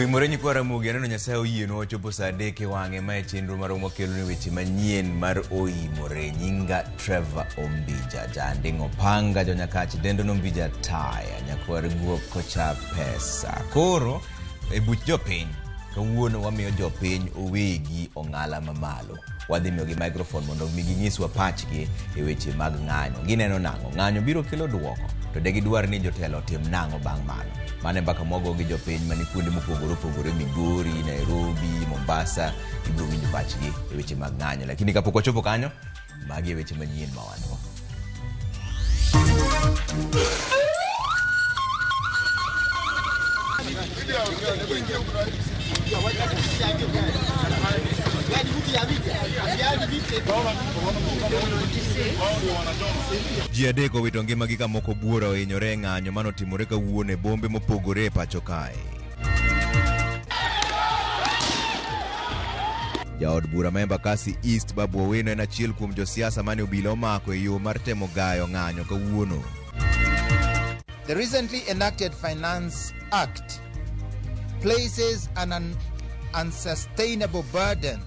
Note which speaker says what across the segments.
Speaker 1: Oimore nyikwa Ramogi aneno Nyasaye oyieno ochopo saa 3 wang'e mae chenro maromo kelo ni weche manyien mar Oimore. Nyinga Trevor Ombija jandingo panga jonyakachi dendo nombija taya nyakwar guok kocha pesa koro e buch jopiny kawuono wamiyo jopiny owegi ong'ala mamalo. Wadhi miyogi microphone mondo ginyiswa pachgi e weche mag ng'anyo. Gineno nang'o ng'anyo biro kelo duoko to de gidwar ni jotelo tim nang'o bang' mano. Mane mbaka mogo gi jopiny mani kuonde mopogore opogore Migori, Nairobi, Mombasa ibiro winjo pachgi e weche mag ng'anyo. Lakini kapok wachopo kanyo magi e weche manyien ma wan-go. Ji adek owito ngimagi ka moko buora ohinyore ng'anyo manotimore kawuono e bombe mopogore e pacho kae. Jaod bura ma Embakasi East Babu Owino en achiel kuom josiasa mane obila omako e yo mar temo gayo ng'anyo kawuono.
Speaker 2: The recently enacted Finance Act places an unsustainable burden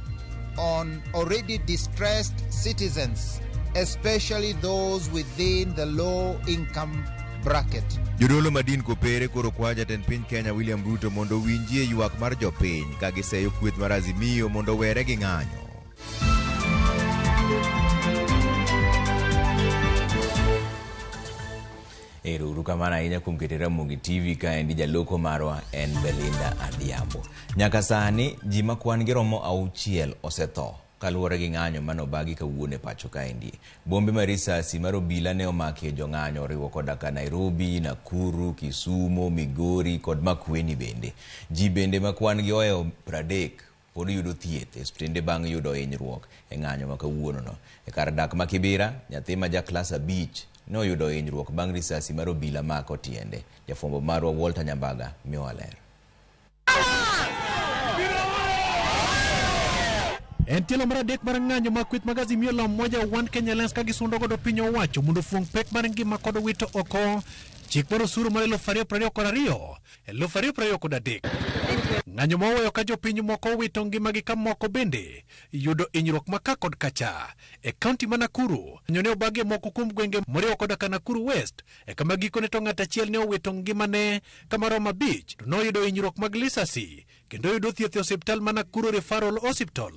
Speaker 2: on already distressed citizens, especially those within the low-income bracket.
Speaker 1: Jodolo Madin Kopere koro kwa jatend piny Kenya William Ruto mondo winjie ywak mar jopiny ka giseyo kweth mar Azimio mondo were gi ng'anyo. Uru kamana ahinya kuom keto Ramogi TV ka endi jaloko marwa en Belinda Adhiambo. Nyaka sani ji makwan gi romo 6 osetho kaluwore gi ng'anyo manobagi kawuono e pacho kaendi. Bombe mar risasi mar obila ne omaki jong'anyo riwo koda ka Nairobi, Nakuru, Kisumu, Migori kod Makueni bende. Ji bende makwan gi ohewo 30 pod yudo thieth e osiptende bang' yudo hinyruok e ng'anyo ma kawuono no. E kar dak ma Kibira, nyathi ma ja klas 5 no yudo hinyruok bang' risasi mar obila mako tiende. Jafwambo marwa Walter Nyambaga miyowa ler.
Speaker 3: En tielo mar adek mar ng'anyo ma kweth mag Azimio la Umoja One Kenya Alliance ka gisundo godo piny owacho mondo fuong pek mar ngima kod wito oko chik mar osuru mar 2022 2023. Ng'anyo maweyo ka jopiny moko wito ngimagi ka moko bende yudo hinyruok maka kod kacha. E kaunti ma Nakuru ng'anyo ne obagi moko kuom gwenge moriwo koda ka Nakuru West e kama gikone to ng'at achiel ne owito ngimane kama Roma Beach to noyudo hinyruok mag lisasi kendo yudo thieth e osiptal ma Nakuru Referral Hospital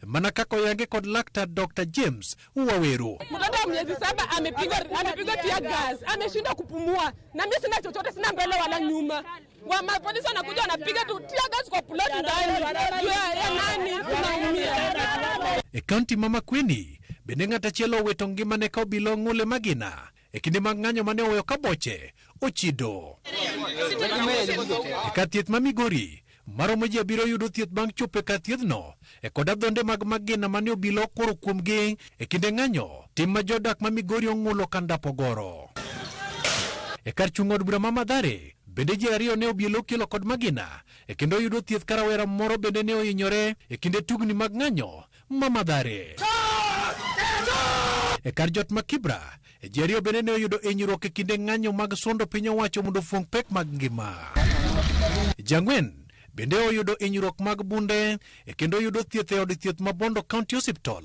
Speaker 3: mana kaka oyange kod laktar Dr. James Waweru.
Speaker 4: Mtoto wa miezi 7 amepigwa tear gas, ameshindwa kupumua na mimi sina chochote, sina mbele wala nyuma. Wa mapolisi wanakuja wanapiga tu tear gas kwa plot ndani. Ya nani tunaumia.
Speaker 3: E kaunti ma Makueni bende ng'at achiel owito ngimane ka obila ng'ule Magina e kinde mag ng'anyo mane oweyo ka boche ochido. E kar thieth ma Migori maromo ji 7 yudo thieth bang' chopo e kar thiethno e kod adhonde mag Magina mane obila okoro kuomgi e kinde ng'anyo tim ma jodak ma Migori ong'ulo ka ndapo goro. E kar chung' od bura ma Mathare bende ji 2 ne obila okelo kod Magina e kendo yudo thieth ka rawera moro bende ne ohinyore e kinde tugni mag ng'anyo ma Mathare. E kar jot ma Kibra ji 2 bende ne oyudo hinyruok e kinde ng'anyo mag sundo piny owacho mondo fuong pek mag ngima. Jang'wen bende oyudo hinyruok mag bunde e kendo oyudo thieth e od thieth ma Bondo County Hospital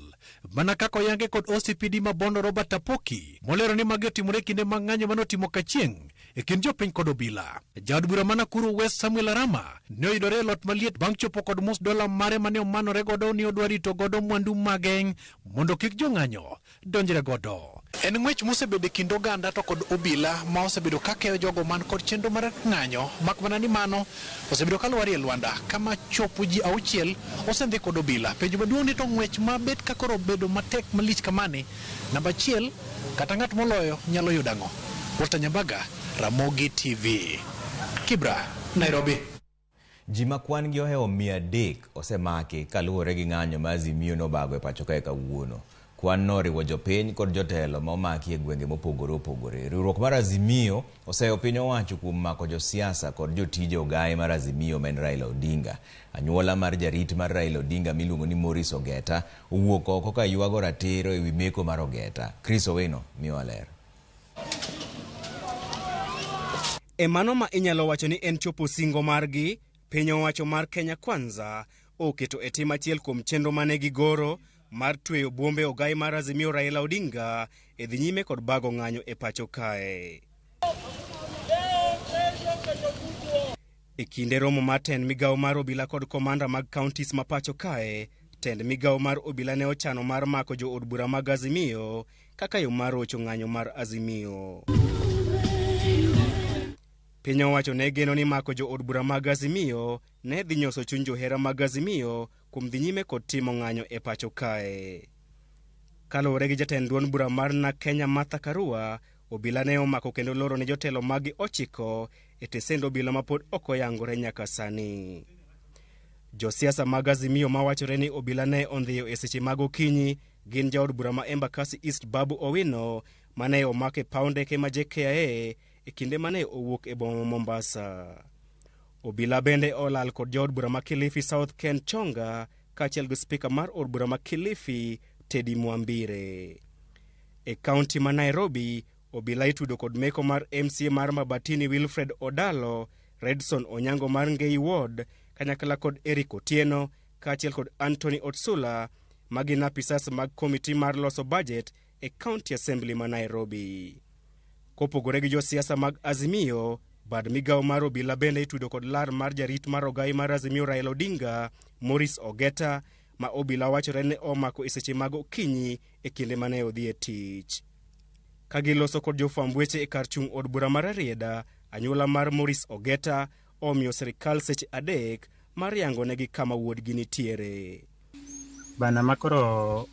Speaker 3: mana kaka oyange kod OCPD ma Bondo Robert Apoki molero ni magi otimore kinde mag ng'anyo manotimo kachieng' e kind jopiny kod obila. Jaod bura ma Nakuru West Samuel Arama ne oyudore e lot maliet bang' chopo kod mus dola mare mane omanore godo ni odwa rito godo mwandu mage mondo kik jong'anyo donjre godo. En ng'wech mosebedo kind oganda to kod obila ma osebedo ka keyo jogo man kod chenro mar ng'anyo mak mana ni mano osebedo kaluwore e Luanda kama chopo ji 6 osendhi kod obila. Penjo maduong' ni to ng'wech ma bet ka koro bedo matek malich kamane namba 1 kata ng'at moloyo nyalo yudo ang'o. Walter Nyambaga, Ramogi TV, Kibra, Nairobi.
Speaker 1: Ji makwan gi ohewo 300 osemaki kaluwore gi ng'anyo ma Azimio nobago e pacho kae kawuono. Kwan noriwo jopiny kod jotelo ma omaki e gwenge mopogore opogore. Riwruok mar Azimio oseyo piny owacho kuom mako josiasa kod jotije ogaye mar Azimio men Raila Odinga. Anyuola mar jarit mar Raila Odinga miluongo ni Morris Ogeta owuok oko ka ywago ratiro e wi meko mar Ogeta. Chris Owino miyowa ler.
Speaker 5: E mano ma inyalo wacho ni en chopo singo margi, Piny owacho mar Kenya Kwanza oketo e tim achiel kuom chenro mane gigoro mar tweyo bombe ogai mar Azimio Raila Odinga e dhi nyime kod bago ng'anyo e pacho kae. E kinde romo mar tend migawo mar obila kod komanda mag counties ma pacho kae, tend migawo mar obila ne ochano mar mako jo od bura mag Azimio kaka yo mar rocho ng'anyo mar Azimio. Piny owacho ne geno ni mako jo od bura mag Azimio ne dhi nyoso chuny johera mag Azimio kuom dhi nyime kod timo ng'anyo e pacho kae. Kaluwore gi jatend duond bura mar na Kenya Martha Karua, obila ne omako kendo loro ne jotelo magi 9 e tesend obila ma pod ok oyangore nyaka sani. Josiasa mag Azimio mawachore ni obila ne ondhiyo e seche mag okinyi gin jaod bura ma Embakasi East Babu Owino mane omake paw ndeke ma JKIA e kinde mane owuok e boma Mombasa. Obila bende olal kod jaod bura ma Kilifi South Ken Chonga kaachiel gi spika mar od bura ma Kilifi Teddy Mwambire. E kaunti ma Nairobi, obila itudo kod meko mar MCA mar Mabatini Wilfred Odalo, Redson Onyango mar Ngei Ward, kanyakla kod Eric Otieno, kaachiel kod Anthony Otsula, magin apisas mag komiti mar loso budget e County Assembly ma Nairobi. Kopogore gi josiasa mag Azimio, bad migawo mar obila bende itudo kod lar mar jarit mar ogai mar Azimio Raila Odinga, Morris Ogeta, ma obila wachore ne omako e seche mag okinyi e kinde mane odhi e tich. Kagiloso kod jofwamb weche e kar chung' od bura mar Arieda, anyuola mar Morris Ogeta omiyo sirikal seche 3 mar yango negi kama wuodgi nitiere.
Speaker 6: Bana makoro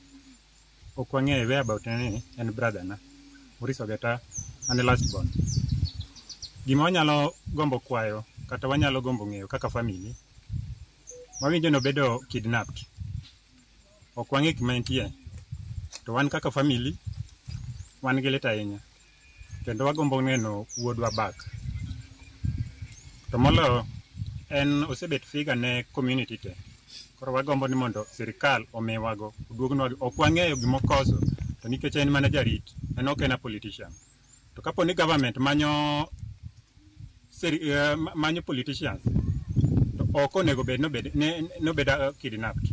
Speaker 6: okwang'e whereabout ni en brother na Morris Ogeta and last born. Gima wanyalo gombo kwayo kata wanyalo gombo ng'eyo kaka family, wawinjo no bedo kidnapped. Okwang'e gima nitie, to wan kaka family wan gi lit ahinya, kendo wagombo neno wuodwa back. To molo en osebet figa ne community te, koro wagombo ni mondo sirikal omiwago oduognwa. Ok wang'eyo gimokoso, to nikech en mana jarit, en ok en politician. To kapo ni government manyo politicians, to ok onego bed no kidnapped.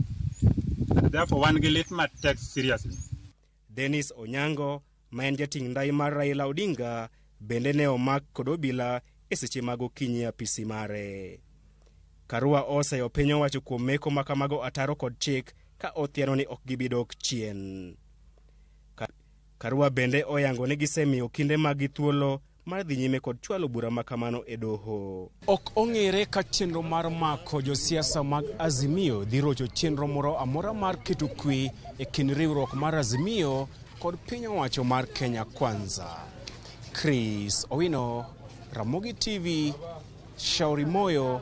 Speaker 6: Therefore wan gi lit ma take seriously.
Speaker 5: Dennis Onyango, ma en jating' ndai mar Raila Odinga, bende ne omak kod obila e seche mag okinyi apisi mare. Karua oseyo piny owacho kuom meko makamago ataro kod chik ka othiano ni ok gibidok chien. Karua bende oyango ni gisemiyo kinde mag thuolo mar dhi nyime kod chwalo bura makamano e doho. Ok ong'ere ka chenro mar mako josiasa mag Azimio dhi rocho chenro moro amora mar keto kwe e kind riwruok mar Azimio kod piny owacho mar Kenya Kwanza. Chris Owino, Ramogi TV, Shauri Moyo,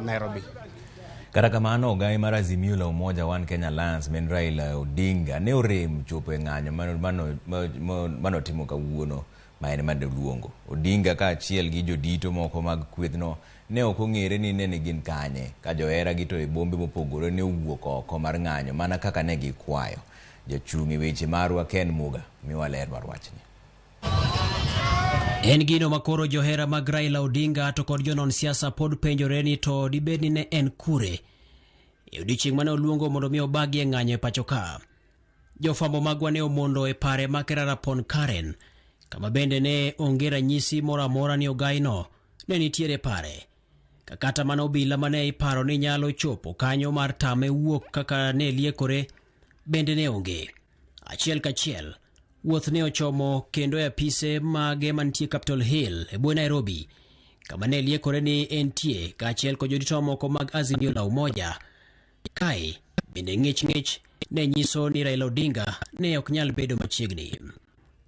Speaker 5: Nairobi.
Speaker 1: Kata kamano, ogai mar Azimio la Umoja One Kenya Alliance men Raila Odinga ne orem chopo e ng'anyo mano timo kawuono ma en mad luongo. Odinga kaachiel gi jodito moko mag kwethno ne ok ong'ere ni ne gin kanye, ka johera gi to e bombe mopogore ne owuok oko mar ng'anyo mana kaka ne gikwayo. Jachung' e weche marwa Ken Muga miwa ler mar wachni.
Speaker 7: En gino makoro johera mag Raila Odinga to kod jonon siasa pod penjore ni to dibed ni ne en kure e odiechieng' mane oluongo mondo mi obagie ng'anyo e pacho ka. Jofwambo magwa ne omondo e pare ma Kerarapon Karen, kama bende ne onge ranyisi moro amora ni ogaino ne nitiere pare. Kata mana obila mane iparo ni nyalo chopo kanyo mar tame wuok kaka ne liekore bende ne onge. Achiel kachiel, wuoth ne ochomo kendo e apise mage mantie Capitol Hill e bwo Nairobi, kama ne liekore ni entie kaachiel kod jodito moko mag Azimio la Umoja. Kae bende ng'ich ne nyiso ni Raila Odinga ne ok nyal bedo machiegni.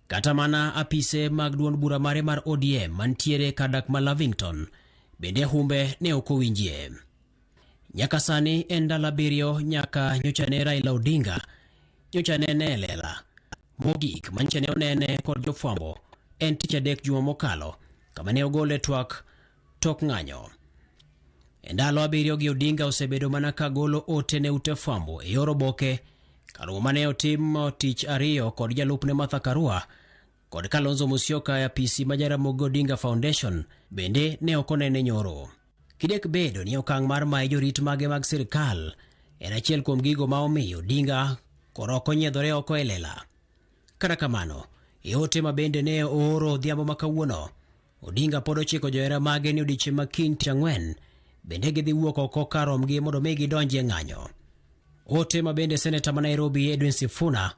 Speaker 7: Kata mana apise mag duond bura mare mar ODM mantiere kadak ma Lavington bende humbe ne ok owinjie. Nyaka sani en ndalo 7 nyaka nyochane Raila Odinga nyochane ne lela. Mogik manchane onene kod jofwambo en tich adek juma mokalo, kama ne ogole twak tok ng'anyo. E ndalo 7 gi Odinga osebedo mana ka golo ote ne ute fwambo e yor oboke, kaluwo mane otim tich 2 kod jalupne Martha Karua kod Kalonzo Musyoka e apisi ma Jaramogi Odinga Foundation bende ne ok onene nyoro. Kidek bedo ni okang' mar mayo jorit mage mag sirkal en achiel kuom gigo ma omiyo Odinga koroko nyiedhore oko e lela. Kata kamano, e ote ma bende ne ooro odhiambo ma kawuono, Odinga pod ochiko johera mage ni odiechieng' ma kiny tich ang'wen bende gidhi wuok oko ka romgi mondo mi gidonji e ng'anyo. Ote ma bende seneta ma Nairobi Edwin Sifuna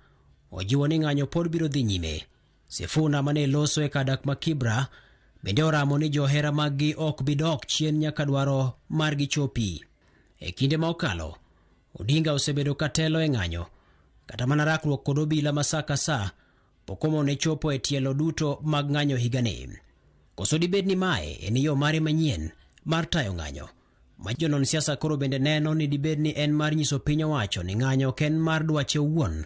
Speaker 7: ojiwo ni ng'anyo pod biro dhi nyime. Sifuna mane loso e kadak ma Kibra bende oramo ni johera mag-gi ok bidok chien nyaka dwaro margi chopi. E kinde ma okalo, Odinga osebedo katelo e ng'anyo, kata mana rakruok kod obila ma sa ka sa pokomo ne chopo e tielo duto mag ng'anyo higani. Koso dibed ni mae en yo mare manyien mar tayo ng'anyo, ma jonon siasa koro bende neno ni dibed ni en mar nyiso piny owacho ni ng'anyo ok en mar dwache owuon,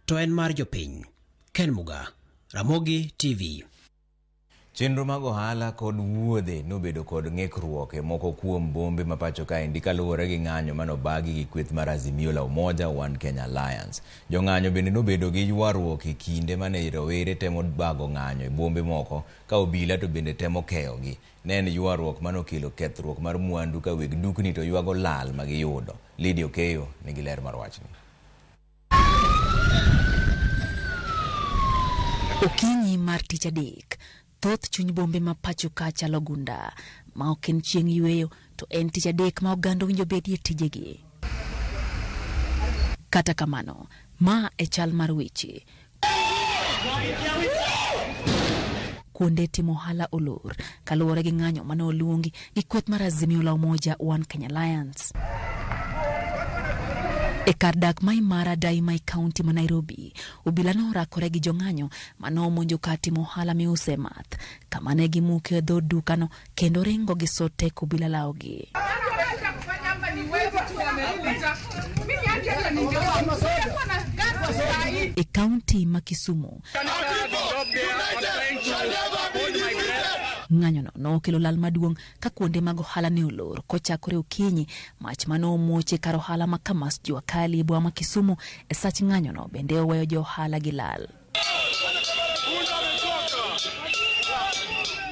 Speaker 7: to en mar jopiny. Ken Muga, Ramogi TV.
Speaker 1: Chenro mag ohala kod wuodhe nobedo kod ng'ikruok e moko kuom bombe ma pacho ka endi kaluwore gi ng'anyo manobagi gi kweth mar Azimio la Umoja One Kenya Alliance. Jo ng'anyo bende nobedo gi ywaruok e kinde mane rowere temo bago ng'anyo e bombe moko ka obila to bende temo keyogi. Ne en ywaruok manokelo kethruok mar mwandu ka weg dukni to ywago lal ma giyudo. Lydia Okeyo nigi ler mar wachni.
Speaker 8: Okinyi mar tich adek, thoth chuny bombe ma pacho ka chalo gunda, ma ok en chieng' yweyo to en tich adek ma oganda winjo bedie tijegi. Kata kamano, ma e chal mar weche. Kuonde timo ohala olor kaluwore gi ng'anyo mane oluongi gi kweth mar Azimio la Umoja One Kenya Alliance. E kar dak ma Imara Daima e kaunti ma Nairobi, obila no orakore gi jong'anyo mane omonjo kar timo ohala miuse math, kama ne gimuke e dho dukano kendo ringo gi sote obila lawogi. E kaunti ma Kisumu, ng'anyo no okelo lal maduong' ka kuonde mag ohala ne olor kochakore okinyi. Mach mano omuoche kar ohala ma Kamas Jua Kali e boma ma Kisumu e sach ng'anyo no bende oweyo jo ohala gi lal.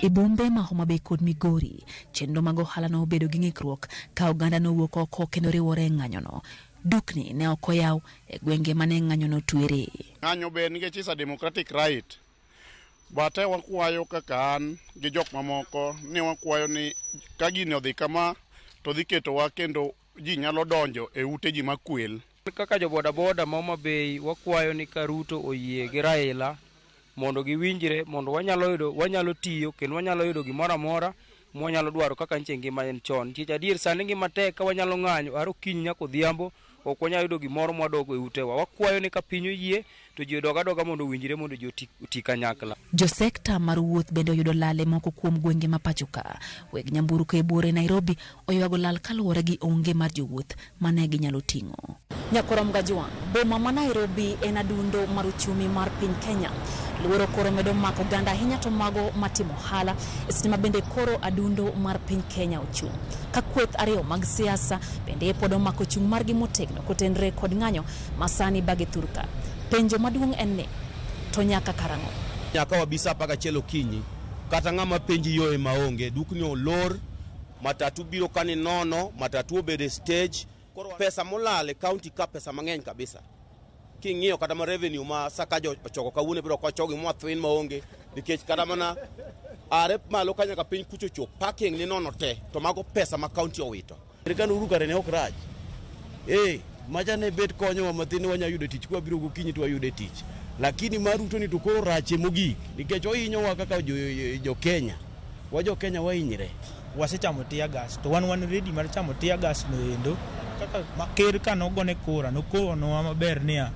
Speaker 8: E bombe ma Homa Bay kod Migori, chenro mag ohala no obedo gi ng'ikruok ka oganda no wuok oko kendo riwore e ng'anyo no. Dukni ne ok oyaw e gwenge mane ng'anyo no twere.
Speaker 9: Ng'anyo be nikech is a democratic right. Bate wakwayo kaka an gi jok mamoko ni wakwayo ni ka gini odhi kama to dhi ketowa kendo ji nyalo donjo e ute ji makwel.
Speaker 10: Kaka jo boda boda ma Homa Bay wakwayo ni ka Ruto oyie gi Raila mondo giwinjre mondo wanyalo tiyo kendo wanyalo yudo gimoro amora mwanyalo dwaro kaka nche ngima en chon. Nikech adier sani ngima tek ka wanyalo ng'anyo aro kiny nyaka odhiambo ok wanyalo yudo gimoro mwadogo e utewa. Wakwayo ni ka piny oyie to ji odog adoga mondo winjre mondo ji oti kanyakla.
Speaker 8: Jo sekta mar wuoth bende oyudo lale moko kuom gwenge ma pacho ka. Weg nyamburko e bore Nairobi oywago lal kaluwore gi onge mar jowuoth mane ginyalo ting'o. Nyakorom Gajwang', boma ma Nairobi en adundo mar uchumi mar piny Kenya. Luoro koro medo mako ganda ahinya to mago matimo ohala. Estima bende koro adundo mar piny Kenya ochung'. Ka kweth ariyo mag siasa bende pod omako chung' margi motegno kotenre kod ng'anyo masani bage thurka. Penjo maduong' en ni to nyaka karang'o?
Speaker 11: Nyaka wabisa paka chelo kinyi kata ng'ama penji yoe maonge dukni olor, matatu biro kani nono, matatu obede stage. Pesa molale county ka pesa mang'eny kabisa. King'iyo kata ma revenue ma sakajo ochoko kawuone biro kwa chogi mo twin maonge nikech kata mana are malo kanya ka piny kucho chop parking ni nono te to mago pesa ma county owito.
Speaker 12: Serikal uru kare ne ok raj. Maja ne bet konyo wa mathin wanya yudo tich kwa biro gokinyi to wayude tich. Lakini maruto ni to koro rache mogik nikech ohinyo wa kaka jo Kenya. Wa jo Kenya wahinyre.
Speaker 13: Wasechamo tear gas to wan ready mar chamo tear gas no endo kaka maker ka nogone kora nokono maber nia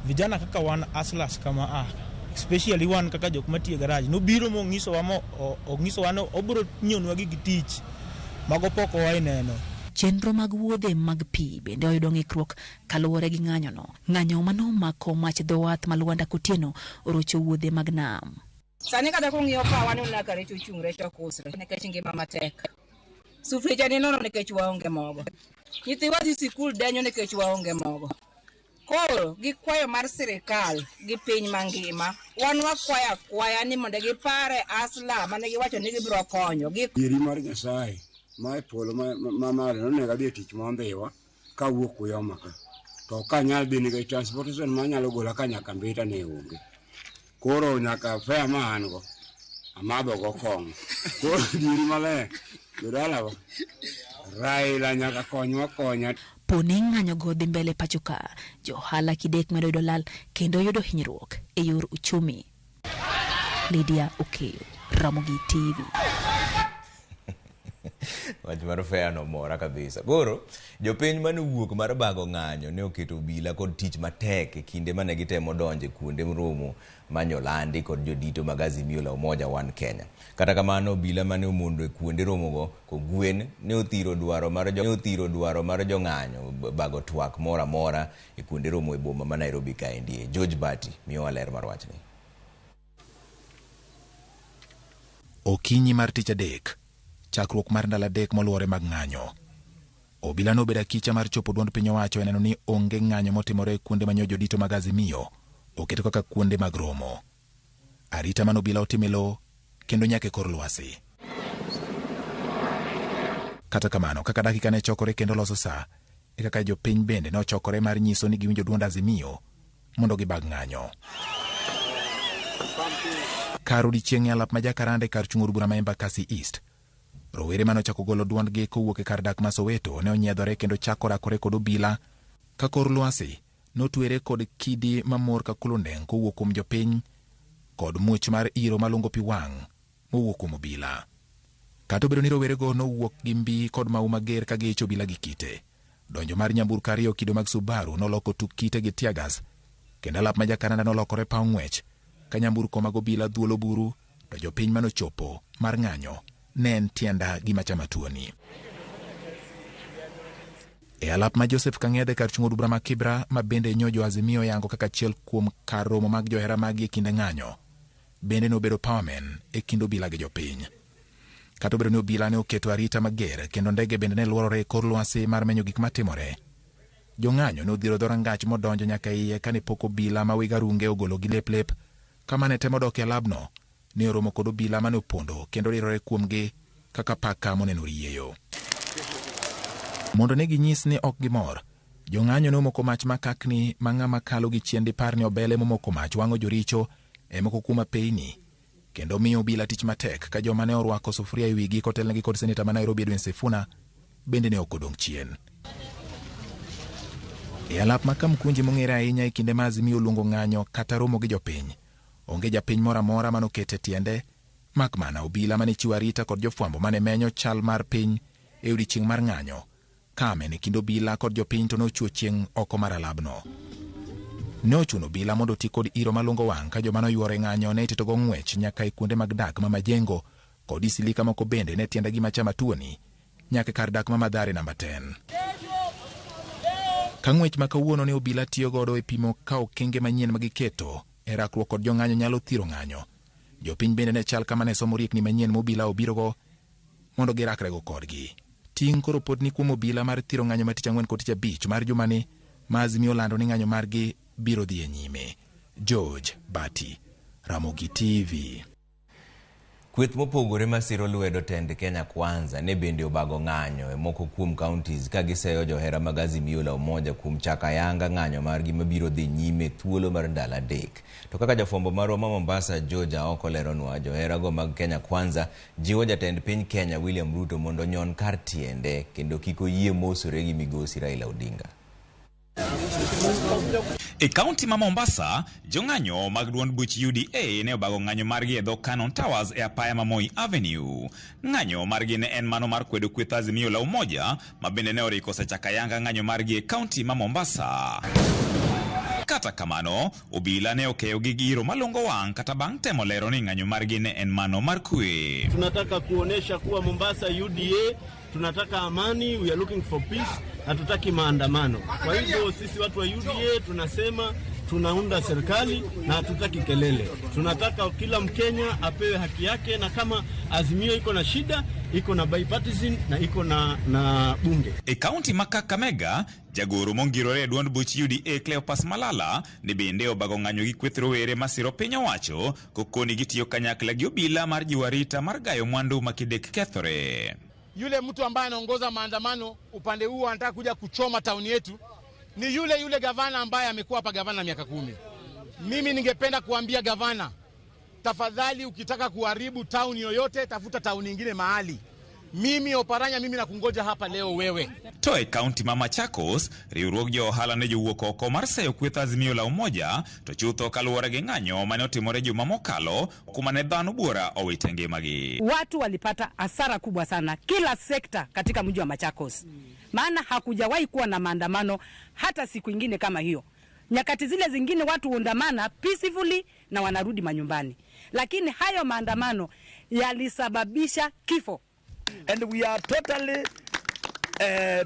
Speaker 13: vijana kaka wan aslas kama especially wan kaka jok matie garage no biro mo ngiso wano obro nyonwa gi tich mago poko waineno.
Speaker 8: Chenro mag wuodhe mag pi bende oyudo ng'ikruok kaluwore gi ng'anyo no. Ng'anyo mano mako mach dho wath ma Luanda Kotieno orocho wuodhe mag nam.
Speaker 14: Sani kata kung'iyo ka wan una kare chung're to kusre nikech ngima matek. Sufrija ni nono nikech waonge mogo. Nyithiwa dhi sikul denyo nikech waonge mogo. Koro gikwayo mar sirikal gi piny mangima wan wakwaya ni mondo gipare asla mane giwacho ni gibiro konyo
Speaker 12: Iri mar Nyasaye
Speaker 15: mai polo ma no ne ga dhi tich mondhiwa ka wuok kuyoma ka to ka nyal dhi ni transportation ma nyalo gola ka nyaka mbita ne onge koro nyaka fare ma an go amadho go kong koro diri male jodala Raila nyaka konywa konya.
Speaker 8: Poni ng'anyo go dhi mbele pachoka, johala kidek medo yudo lal kendo yudo hinyruok e yor uchumi. Lydia Okeyo, Ramogi TV.
Speaker 1: Wach mar fare no mora kabisa. Koro jopiny mane wuok mar bago ng'anyo ne oketo obila kod tich matek e kinde mane gitemo donje kuonde mromo manyolandi kod jodito mag Azimio la Umoja One Kenya. Kata kamano obila mane omondo e kuonde romogo kogwen ne othiro dwaro mar jong'anyo bago twak mora mora e kuonde romo e boma ma Nairobi kaendi. George Bati miyo ler mar wachni.
Speaker 16: Okinyi mar tich adek, chakruok mar ndalo adek moluore mag ng'anyo. Obila no beda kicha mar chopo duond piny owacho eneno ni onge ng'anyo motimore kuonde manyo jodito mag Azimio oketo kaka kuonde mag romo. Arita man obila otimilo kendo nyake kor lwasi. Kata kamano, kaka dakika ne chokore kendo loso saa, e kaka jopiny bende ne ochokore mar nyiso ni giwinjo duond Azimio mondo gibag ng'anyo. Kar odiechieng' alap ma Jakaranda kar chung' od bura ma Embakasi East, rowere mano chako golo duondgi kowuok e kar dak ma Soweto ne onyiedhore kendo chako rakore kod obila ka kor lwasi notwere kod kidi mamor ka kulundeng kowuok kuom jopiny kod much mar iro malungo pi wang' mowuok kuom obila. Kata obedo ni rowerego nowuok gi mbi kod mau mager ka giicho obila gi kite, donjo mar nyamburko ariyo kido mag Subaru noloko tuk kite gi tiagas kendo alap ma Jakaranda nolokore paw ng'wech ka nyamburko mag obila dhuolo buru to jopiny manochopo mar ng'anyo ne en tienda gima chama tuoni. E alap ma Joseph Kang'ede kar chung' od bura ma Kibra ma bende nyojo Azimio yango kaka achiel kuom kar romo mag johera magi e kinde ng'anyo, bende nobedo powerman e kind obila gi jopiny. Kata obedo ni obila ne oketo arita mager kendo ndege bende ne luorore e kor lwasi mar menyo gik matimore, jong'anyo ne odhiro dhorangach modonjo nyaka iye kane pok obila ma wigarunge ogolo gi lep kama ne temo dok e labno ne oromo kod obila mane opondo kendo rirore kuomgi kaka paka moneno rieyo. Mondo ne ginyis ni ok gimor, jong'anyo ne omoko mach makakni ma ng'ama kalo gi chien dipar ni obele momoko mach wang'o joricho e moko kuma peyni kendo miyo obila tich matek ka joma ne orwako sufuria e wigi kotelnegi kod seneta ma Nairobi Edwin Sifuna bende ne ok odong' chien. E alap ma Kamkunji mong'ere ahinya e kinde ma Azimio luongo ng'anyo kata romo gi jopiny, onge japiny moro amora mano kete tiende mak mana obila mane chiwo arita kod jofwambo mane menyo chal mar piny e odiechieng' mar ng'anyo. Kame ne kind obila kod jopiny to nochuo chieng' oko mar alabno. Ne ochuno obila mondo ti kod iro malungo wang' ka joma noywore ng'anyo ne itetogo ng'wech nyaka e kuonde mag dak ma Majengo kod isilika moko bende ne tienda gima chama tuoni nyaka kar dak ma Mathare namba 10. Ka ng'wech ma kawuono ne obila tiyo godo e pimo ka okenge manyien magiketo e rakruok kod jong'anyo nyalo thiro ng'anyo, jopiny bende ne chal kama ne somo riekni manyien mobila obirogo mondo girakrego kodgi. Ting' koro pod ni kuom obila mar thiro ng'anyo ma tich ang'wen kod tich abich mar jumani ma Azimio lando ni ng'anyo margi biro dhi e nyime. George Bati, Ramogi TV.
Speaker 1: Kweth mopogore masiro lwedo tend Kenya Kwanza ne bende obago ng'anyo e moko kuom counties ka giseyo johera mag Azimio la Umoja kuom chaka yanga ng'anyo margi mabiro dhi nyime thuolo mar ndalo adek. To kaka jafwambo marwa ma Mombasa George oko leronwa, johera go mag Kenya Kwanza jiwo jatend piny Kenya William Ruto mondo nyon kar tiende kendo kiko yie mosore gi migosi Raila Odinga.
Speaker 17: E kaunti ma Mombasa, jong'anyo mag duond buch UDA ne obago ng'anyo margi e dho Cannon Towers e apaya ma Moi Avenue. Ng'anyo margi ne en mano mar kwedo kweth Azimio la Umoja ma bende ne oriko sechaka yanga ng'anyo margi e kaunti ma Mombasa. Kata kamano, obila ne okeyo gi giro malungo wang' kata bang' temo lero ni ng'anyo margi ne en mano mar kwe.
Speaker 18: Tunataka kuonesha kuwa Mombasa UDA tunataka amani, we are looking for peace, hatutaki maandamano. Kwa hivyo sisi watu wa UDA tunasema tunaunda serikali na hatutaki kelele. Tunataka kila Mkenya apewe haki yake, na kama Azimio iko na shida, iko na bipartisan na iko na bunge.
Speaker 17: E kaunti ma Kakamega, jagoro mongirore duond buch UDA Cleopas Malala ne bende obago ng'anyo gi kweth rowere masiro piny owacho kokoni gitiyo kanyakla gi obila mar jiwo arita mar gayo mwandu makidek kethore.
Speaker 19: yule mtu ambaye anaongoza maandamano upande huu anataka kuja kuchoma tauni yetu ni yule gavana ambaye amekuwa hapa gavana miaka 10. Mimi ningependa kuambia gavana, tafadhali ukitaka kuharibu tauni yoyote, tafuta tauni nyingine mahali. Mimi Oparanya, mimi nakungoja hapa leo wewe.
Speaker 17: Toe kaunti ma Machakos, riwruok jo ohala ne jowuok oko mar seyo kweth Azimio la Umoja, to chutho kaluwore gi ng'anyo mane otimore juma mokalo, kuma ne dhano buora owite ngimagi.
Speaker 20: Watu walipata hasara kubwa sana kila sekta katika mji wa Machakos. Maana hakujawahi kuwa na maandamano hata siku ingine kama hiyo. Nyakati zile zingine watu huandamana peacefully na wanarudi manyumbani. Lakini hayo maandamano yalisababisha kifo.
Speaker 21: And we are totally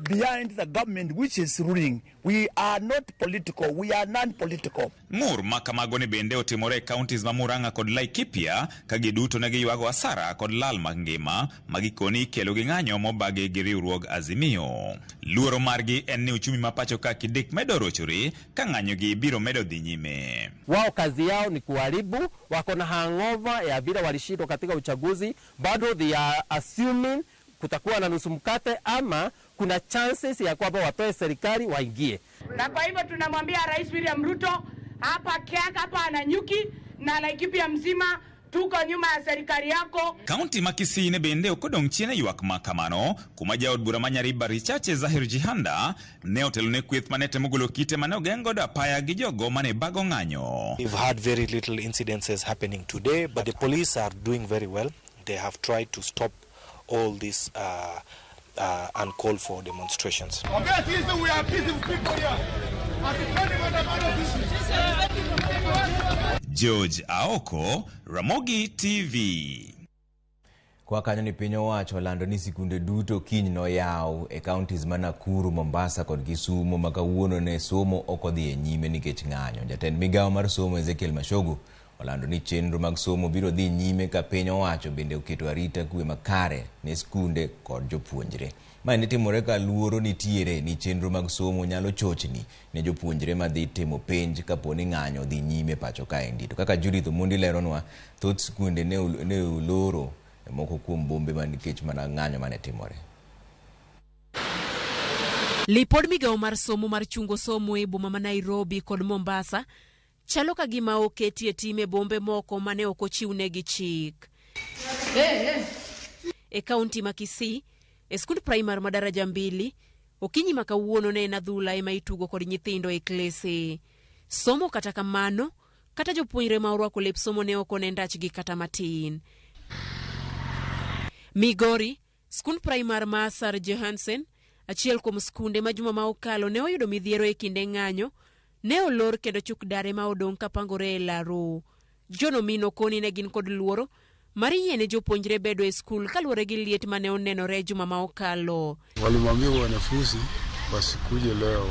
Speaker 21: behind the government which is ruling. We are not political. We are non-political.
Speaker 17: Mur makamago ne bende otimore counties ma Murang'a kod Laikipia ka giduto ne giywago asara kod lal mag ngima magikoni kelo gi ng'anyo mobagi gi riwruog Azimio. Luoro margi en ni uchumi ma pacho ka kidek medo rochore ka ng'anyo gi biro medo dhi nyime.
Speaker 22: Wao kazi yao ni kuharibu, wako na hangover ya vile walishindwa katika uchaguzi, bado they are assuming kutakuwa na nusu mkate ama kuna chances ya kwamba watoe serikali waingie.
Speaker 23: Na kwa hivyo tunamwambia Rais William Ruto hapa Kiaka hapa Ananyuki na Laikipia mzima tuko nyuma ya serikali yako.
Speaker 17: Kaunti ma Kisii ne bende okodong' chien ywak ma kamano kuma jaod bura ma Nyariba Richache Zahir Jihanda ne otelo ne kweth mane temo golo kite mane ogeng'go apaya gi jogo mane bago ng'anyo.
Speaker 24: We've had very little incidences happening today, but the police are doing very well. They have tried to stop all these uncalled for demonstrations.
Speaker 19: We are peaceful people here.
Speaker 17: George Aoko, Ramogi TV.
Speaker 1: Kwa kanyo ni piny owacho olando ni sikunde duto kiny no yaw e counties ma Nakuru, Mombasa kod Kisumu ma kawuono ne somo okodhi e nyime nikech ng'anyo. Jatend migawo mar somo Ezekiel Mashogu olando ni chenro mag somo biro dhi nyime ka piny owacho bende oketo arita kwe makare ne skunde kod jopuonjre. Ma ne timore ka luoro nitiere ni chenro mag somo nyalo chochni ne jopuonjre ma dhi timo penj kapo ni ng'anyo dhi nyime pacho kaendi. To kaka Judith Omondi leronwa, thoth skunde ne oloro moko kuom bombe ma nikech mana ng'anyo mane timore.
Speaker 25: Lipod migawo mar somo mar chungo somo e boma ma Nairobi kod Mombasa chalo ka gima oketie time bombe moko mane okochiwne gi chik. E kaunti ma Kisii, e skund primar ma daraja 2, okinyi ma kawuono ne na dhula ema itugo kod nyithindo e klese. Somo kata kamano, kata jopuonjre ma orwako lep somo ne oko ne ndachgi kata matin. Migori, skund primar ma Sir Johansen, achiel kuom skunde ma juma ma okalo ne oyudo midhiero e kinde ng'anyo, ne olor kendo chuk dare ma odong' ka pangore e laro. Jono mino koni ne gin kod luoro mari yene jopuonjre bedo e skul kaluwore gi liet mane onenore juma ma okalo.
Speaker 26: Walimwambia wanafunzi wasikuje leo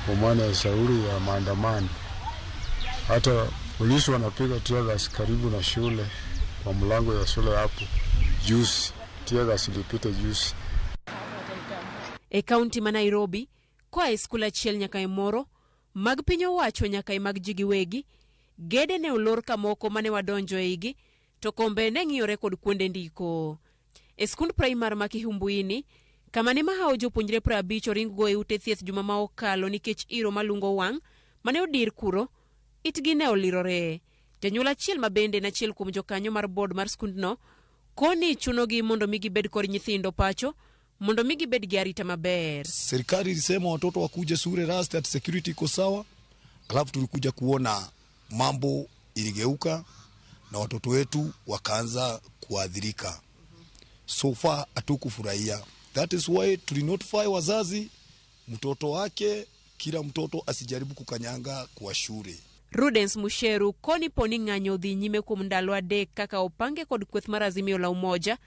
Speaker 26: kwa maana ya shauri ya maandamano. Hata polisi wanapiga teargas karibu na shule, kwa mlango ya shule hapo. Juice, teargas ilipita juice.
Speaker 25: E kaunti ma Nairobi, kwa skul achiel nyaka e moro, mag piny owacho nyaka e mag jigiwegi, gede ne olor ka moko mane wadonjo e igi, to kombe ne ng'iyore kod kuonde ndiko. E skund primar ma Kihumbuini, kama ne mahao jopuonjre 50 oringgo e ute thieth juma ma okalo nikech iro malungo wang' mane odir kuro, itgi ne olirore. Janyuol achiel ma bende na achiel kuom jokanyo mar board mar skundno, koni chunogi mondo migi bed kod nyithindo pacho, mondo migi bed gi arita maber.
Speaker 27: Serikali ilisema watoto wakuje sure rasti at security iko sawa, alafu tulikuja kuona mambo iligeuka na watoto wetu wakaanza kuadhirika. So far hatukufurahia. That is why tulinotify wazazi, mtoto wake, kila mtoto asijaribu kukanyanga kwa shule.
Speaker 25: Rudens Musheru koni poni ng'anyo dhi nyime kuom ndalo adek kaka opange kod kweth mar Azimio la Umoja.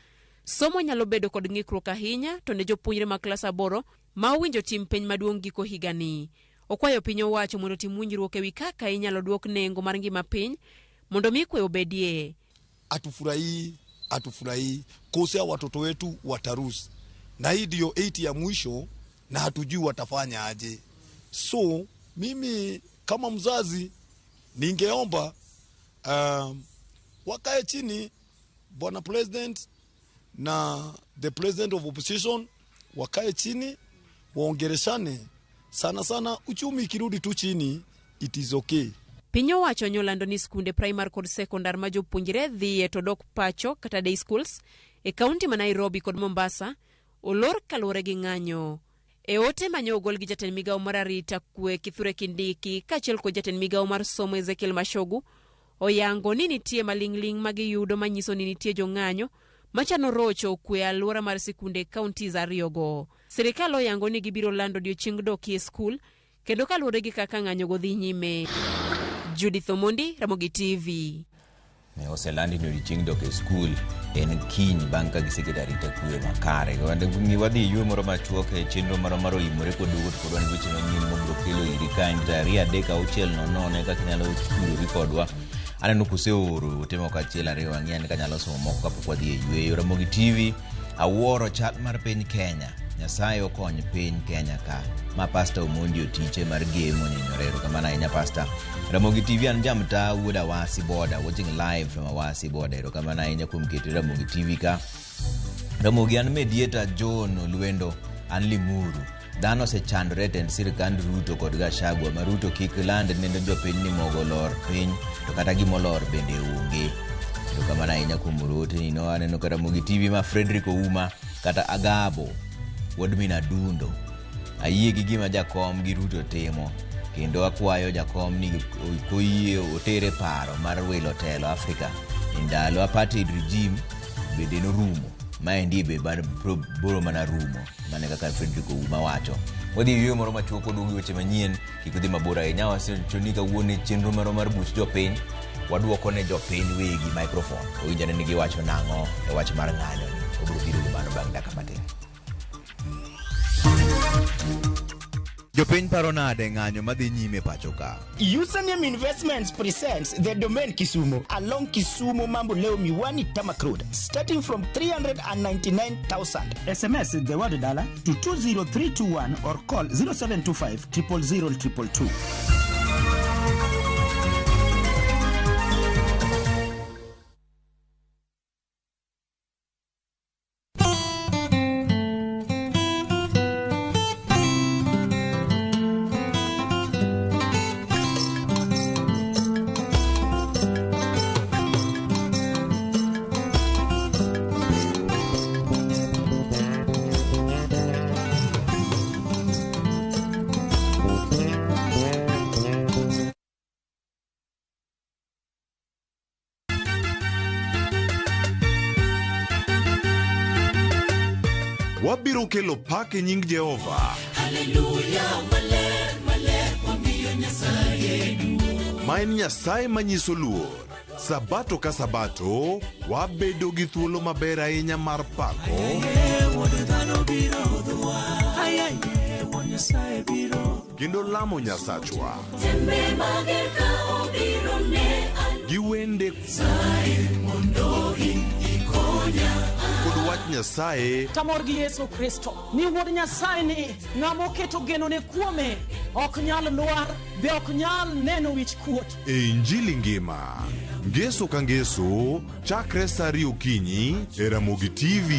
Speaker 25: Somo nyalo bedo kod ng'ikruok ahinya to ne jopuonjre ma klas 8 ma owinjo tim penj maduong' giko higani. Okwayo piny owacho mondo tim winjruok ewi kaka inyalo duok nengo mar ngima piny mondo mi kwe obedie.
Speaker 27: Atufurahi kosea watoto wetu watarusi. Na hii ndio 8 ya mwisho na hatujui watafanya aje. So mimi kama mzazi ningeomba wakae chini Bwana President na the president of opposition wakae chini waongereshane sana sana, uchumi kirudi tu chini, it is okay.
Speaker 25: Piny owacho nyolando ni skunde primary kod secondary ma jopuonjre dhie to dok pacho kata day schools e kaunti ma Nairobi kod Mombasa olor kaluwore gi ng'anyo. E ote manyo ogol gi jatend migawo mar arita kwe Kithure Kindiki kaachiel kod jatend migawo mar somo Ezekiel Mashogu oyango ni nitie maling'ling' ma giyudo manyiso ni nitie jong'anyo machano rocho kwe alwora mar sikunde kaunti ariyogo. Sirikal oyango ni gibiro lando odiechieng' dokie skul kendo kaluwore gi kaka ng'anyo go dhi nyime. Judith Omondi, Ramogi TV.
Speaker 1: Ne oselandi ni odiechieng' dok e skul en kiny bang' ka giseketo arita kwe makare. Wadhi ywe moro machuok e chenro moro mar Oimore kod duogo kod wan weche manyien mobiro kelo iri ka tari 3:6 kaka nyalo tudori kodwa. Aneno kuseoro temo kachiel ariyo ang'wen ka nyalo somo moko kapok wadhi e yweyo. Ramogi TV awuoro chat mar piny Kenya. Nyasaye okony piny Kenya ka. Ma Pastor Omondi otiche mar game onyenyorero kamana ahinya Pastor. Ramogi TV an jamta wuoda Awasi Border, watching live from Awasi Border. Kamana ahinya kuom keto Ramogi TV ka. Ramogi an mediator John Olwendo an Limuru. Dhano se chandore tend sirkand Ruto kod Gachagua ma Ruto kik land nendo jopiny ni mogo lor piny to kata gimolor bende onge. To kamana ahinya kuom rote ni no aneno ka Ramogi TV ma Frederick Ouma kata Agabo Wodmina Dundo ayie gi gima jakom gi Ruto timo kendo akwayo jakom ni koyie otere paro mar welo telo Afrika ndalo apartheid regime bende no rumo maendi be boro mana rumo mane kaka Frederick Ouma wacho. Wadhi ywe moro machuok odugi weche manyien kikudhi mabora e nyawa chonika wuone chenro mar buch jopiny waduoko ne jopiny wegi microphone owinjane ni giwacho nang'o e wach mar ng'anyo ni obiro biro gi mano bang' dakika matin. Jopiny paro nade ng'anyo madhi nyime pacho ka?
Speaker 2: Username Investments presents the domain Kisumu along Kisumu Mambo Leo Miwani Tamak Road starting from 399,000. SMS the word dollar to 20321 or call 0725 000 222.
Speaker 3: Wabiro kelo pak e nying Jehova.
Speaker 4: Hallelujah, maler, wamiyo Nyasaye duong'.
Speaker 3: Ma en Nyasaye manyiso luor. Sabato ka sabato, wabedo gi thuolo maber ahinya mar pako. Kendo lamo Nyasachwa.
Speaker 4: Tembe mager ka obiro ne
Speaker 3: gi wende
Speaker 4: mondo ikonya.
Speaker 3: Kod wach Nyasaye
Speaker 5: tamor gi Yesu Kristo ni wuod Nyasaye ni ng'ama oketo geno ne kuome ok nyal lwar be ok nyal neno wich kuot.
Speaker 3: E Injili ngima ngeso ka ngeso chakre saa 2 okinyi e Ramogi TV.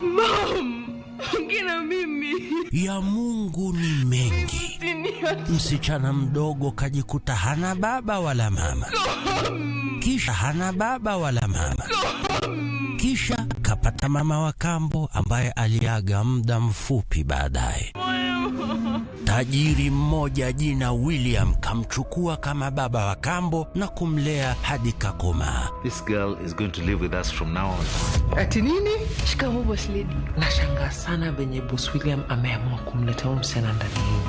Speaker 4: Mom, ongea mimi.
Speaker 6: Ya Mungu ni mengi. Msichana mdogo kajikuta hana baba wala mama. Kisha hana baba wala mama. Kisha kapata mama wa kambo ambaye aliaga muda mfupi baadaye. Tajiri mmoja jina William kamchukua kama baba wa kambo na kumlea hadi kakoma.
Speaker 7: This girl is going to live with us from now on.
Speaker 9: Ati nini? Shikamoo boss lady. Nashangaa sana venye boss William ameamua kumleta msichana ndani yenu.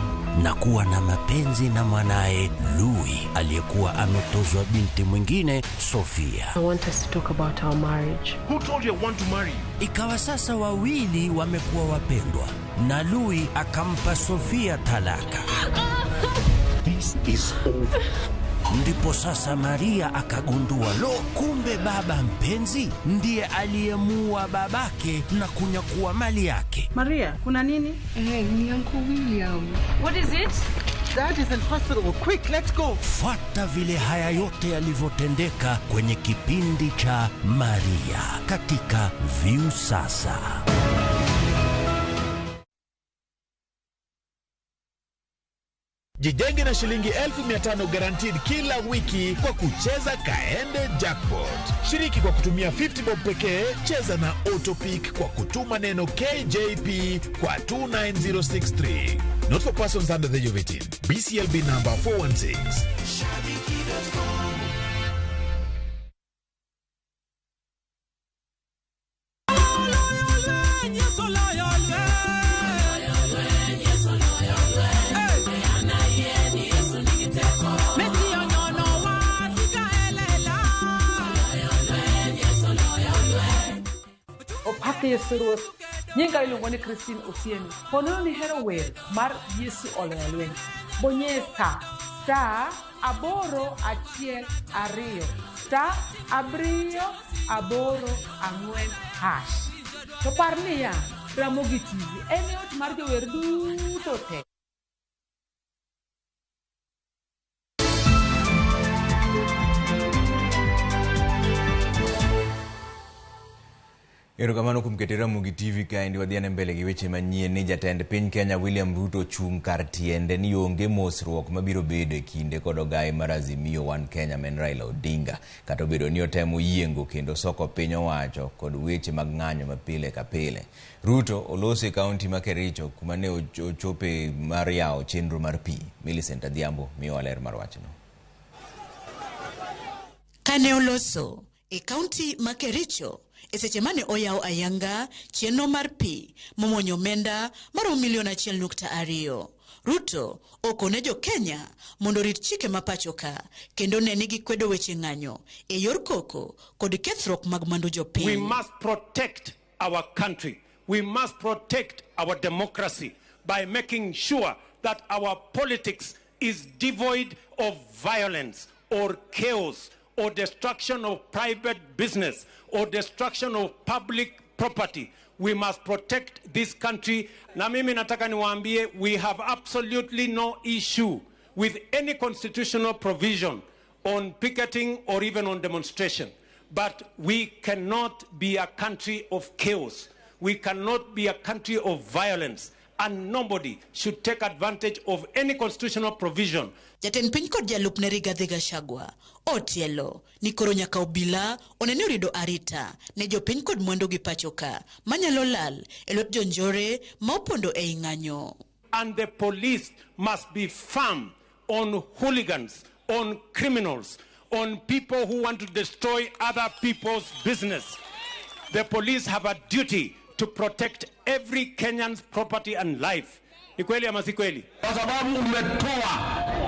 Speaker 6: Na kuwa na mapenzi na mwanae Louis aliyekuwa ametozwa binti mwingine Sofia.
Speaker 9: I want us to talk about our marriage.
Speaker 7: Who told you I want to marry you?
Speaker 6: Ikawa sasa wawili wamekuwa wapendwa na Louis akampa Sofia talaka.
Speaker 7: This is over.
Speaker 6: Ndipo sasa Maria akagundua kumbe baba mpenzi ndiye aliyemua babake na kunyakua mali yake.
Speaker 9: Maria, kuna nini?
Speaker 7: Ni Uncle William.
Speaker 9: What is it?
Speaker 8: That is impossible. Quick, let's go.
Speaker 6: Fuata vile haya yote yalivyotendeka kwenye kipindi cha Maria katika View Sasa.
Speaker 10: Jijenge na shilingi 1500 guaranteed kila wiki kwa kucheza Kaende Jackpot. Shiriki kwa kutumia 50 bob pekee, cheza na Autopic kwa kutuma neno KJP kwa 29063. Not for persons under the age of 18. BCLB number 416.
Speaker 11: Yesu ruoth nyinga iluongo ni Christine Otieno. Ponono ni hero wer mar Yesu oloyo lweny. Bonyeza *812 *784#. To par niya, Ramogi TV en ot mar jower duto te.
Speaker 1: Erokamano kuom keto Ramogi TV kaendi. Wadhiane mbele gi weche manyien. Ni jatend piny Kenya William Ruto chung' kar tiende ni onge mosruok mabiro bedo e kinde kod ogai mar Azimio One Kenya men Raila Odinga, kata obedo ni otemo yiengo kendo soko piny owacho kod weche mag ng'anyo mapile ka pile. Ruto oloso e kaunti ma Kericho kuma ne ochope mar yawo chenro mar pi. Millicent Adhiambo miyo ler mar wachno.
Speaker 12: Kane oloso e kaunti ma Kericho eseche mane oyawo ayanga chenro mar pi momonyo omenda mar $1.2 million. Ruto okone jo Kenya mondo rit chike mapacho ka kendo ne nigi kwedo weche ng'anyo e yor koko kod kethruok mag mwandu jopiny.
Speaker 13: We must protect our country. We must protect our democracy by making sure that our politics is devoid of violence or chaos or destruction of private business or destruction of public property. We must protect this country. Na mimi nataka niwaambie, we have absolutely no issue with any constitutional provision on picketing or even on demonstration. But we cannot be a country of chaos. We cannot be a country of violence. And nobody should take advantage of any constitutional provision.
Speaker 12: Jatend piny kod jalupne Rigathi Gachagua otielo ni koro nyaka obila onene orido arita ne jopiny kod mwandu gi pacho ka manyalo lal e lwet jonjore ma opondo e ng'anyo.
Speaker 13: And the police must be firm on hooligans, on criminals, on people who want to destroy other people's business. The police have a duty to protect every Kenyan's property and life. Ni kweli ama si kweli?
Speaker 14: Kwa sababu umetoa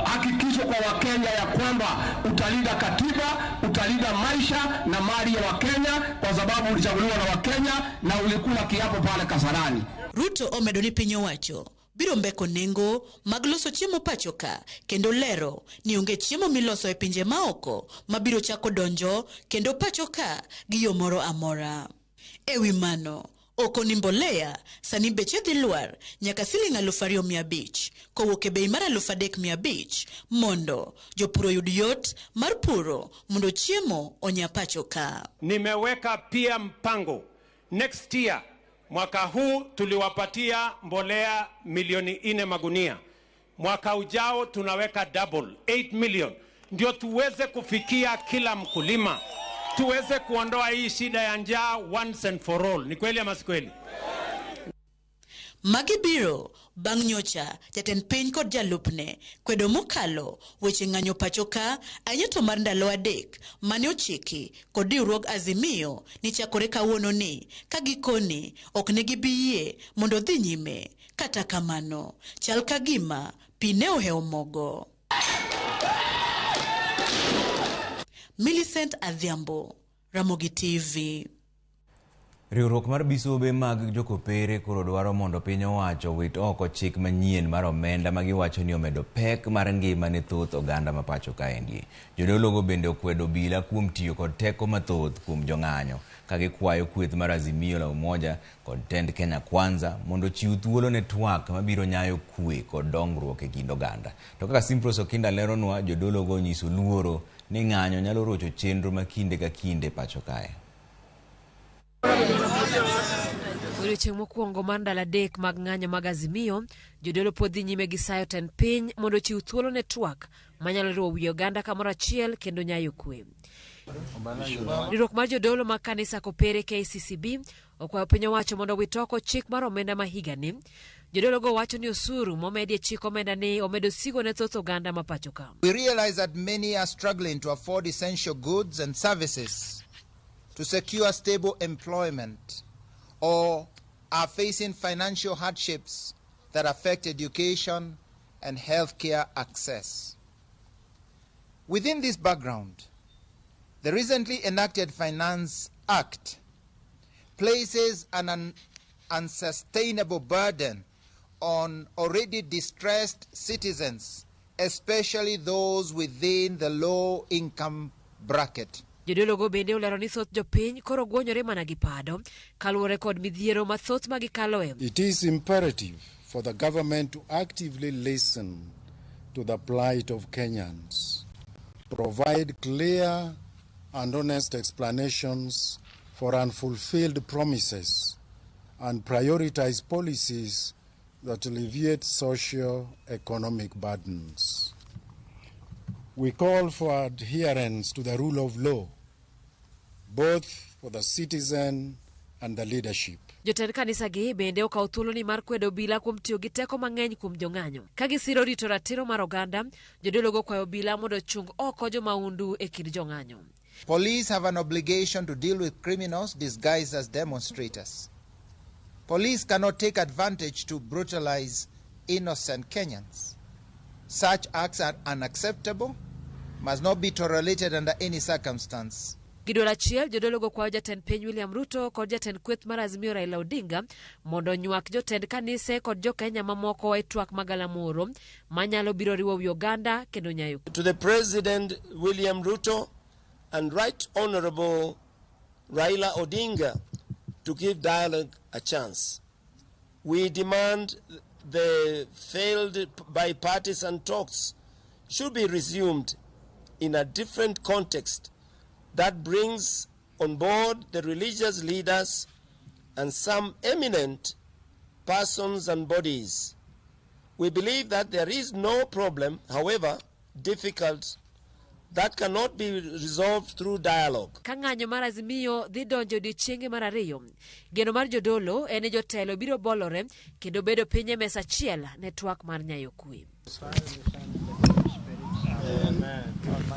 Speaker 14: hakikisho kwa Wakenya ya kwamba utalinda katiba, utalinda maisha na mali ya Wakenya kwa sababu ulichaguliwa na Wakenya na ulikula kiapo pale Kasarani.
Speaker 12: Ruto omedo ni piny owacho biro mbeko nengo mag loso chiemo pacho ka kendo lero ni onge chiemo miloso e pinje maoko mabiro chako donjo kendo pacho ka gi yo moro amora. Ewi mano okoni mbolea sani beche dhi lwar nyaka $2,500 kowuok e bei mar $3,500 mondo jopuro yud yot mar puro mondo chiemo onya pacho ka.
Speaker 13: Nimeweka pia mpango next year. Mwaka huu tuliwapatia mbolea milioni 4 magunia. Mwaka ujao tunaweka double 8 million ndio tuweze kufikia kila mkulima, tuweze kuondoa hii shida ya njaa once and for all. Ni kweli ama si kweli?
Speaker 12: Magibiro bang' nyocha jatend piny kod jalupne kwedo mokalo weche ng'anyo pacho ka anyeto mar ndalo 3 mane ochiki kod riwruog Azimio ni chakore kawuono ni ka gikoni ok ne gibiyie mondo dhi nyime. Kata kamano chal ka gima pi ne ohewo mogo. Millicent Adhiambo, Ramogi TV.
Speaker 1: Riwruok mar bisobe mag jokopere koro dwaro mondo piny owacho wit oko chik manyien mar omenda ma giwacho ni omedo pek mar ngima ne thoth oganda ma pacho kaendi. Jodologo bende okwedo obila kuom tiyo kod teko mathoth kuom jong'anyo, ka gikwayo kweth mar Azimio la Umoja kod tend Kenya Kwanza mondo chiw thuolo ne twak mabiro nyayo kwe kod dongruok e kind oganda. To kaka Simpros Okinda leronwa, jodologo nyiso luoro ni ng'anyo nyalo rocho chenro ma kinde ka kinde pacho kae.
Speaker 25: Odiochieng' mokwongo mar ndalo adek mag ng'anyo mag Azimio, jodolo pod dhi nyime gi sayo tend piny mondo chiw thuolo ne twak manyalo riwo wi oganda kamoro achiel kendo nyayo kwe. Riwruok mar jodolo mag kanisa kopere KCCB okwayo piny owacho mondo wit oko chik mar omenda ma higani. Jodologo wacho ni osuru momedie chik omenda ni omedo sigo ne thoth oganda ma pacho ka.
Speaker 15: We realize that many are struggling to afford essential goods and services, to secure stable employment, or are facing financial hardships that affect education and healthcare access. Within this background, the recently enacted Finance Act places an unsustainable burden on already distressed citizens, especially those within the low-income bracket.
Speaker 25: Jodologo bende olero ni thoth jopiny koro gwonyore mana gi pado kaluwore kod midhiero mathoth ma gikaloe.
Speaker 26: It is imperative for the government to actively listen to the plight of Kenyans, provide clear and honest explanations for unfulfilled promises, and prioritize policies that alleviate socio-economic burdens. We call for adherence to the rule of law, both for the citizen and the leadership.
Speaker 25: Jotend kanisa gi bende okawo thuolo ni mar kwedo obila kuom tiyo gi teko mang'eny kuom jong'anyo. Ka gisiro rito ratiro mar oganda, jodologo kwayo obila mondo chung oko jomaundu e kind jong'anyo.
Speaker 15: Police have an obligation to deal with criminals disguised as demonstrators. Police cannot take advantage to brutalize innocent Kenyans. Such acts are unacceptable, must not be tolerated under any circumstance.
Speaker 25: Gidwaro achiel, jodologo kwayo jatend piny William Ruto kod jatend kweth mar Azimio Raila Odinga mondo nywak jotend kanise kod jokenya mamoko e twak magalamoro manyalo biro riwo wi oganda kendo nyayo.
Speaker 16: To the President William Ruto and Right Honorable Raila Odinga to give dialogue a chance. We demand the failed bipartisan talks should be resumed in a different context that brings on board the religious leaders and some eminent persons and bodies. We believe that there is no problem, however difficult, that cannot be resolved through dialogue.
Speaker 25: Ka ng'anyo mar Azimio dhi donjo odiochienge mar ariyo, geno mar jodolo en jotelo biro bolore kendo bedo piny e mesa achiel ne twak mar nyayo kwe.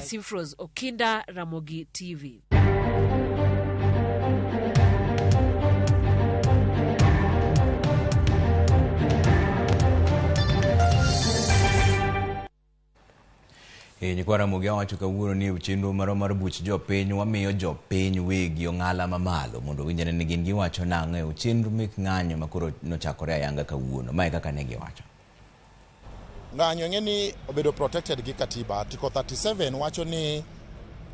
Speaker 25: Simpros Okinda, Ramogi TV.
Speaker 1: Nyikwa Ramogi wacho kawuono ni chenro mar buch jopiny wamiyo jopiny wegi ong'ala mamalo mondo winjane ni gin giwacho nang'o chenro mek ng'anyo makoro nochakore ayanga kawuono. Mae kaka ne giwacho.
Speaker 18: Ng'anyo ng'eni obedo protected gi katiba. Article 37 wacho ni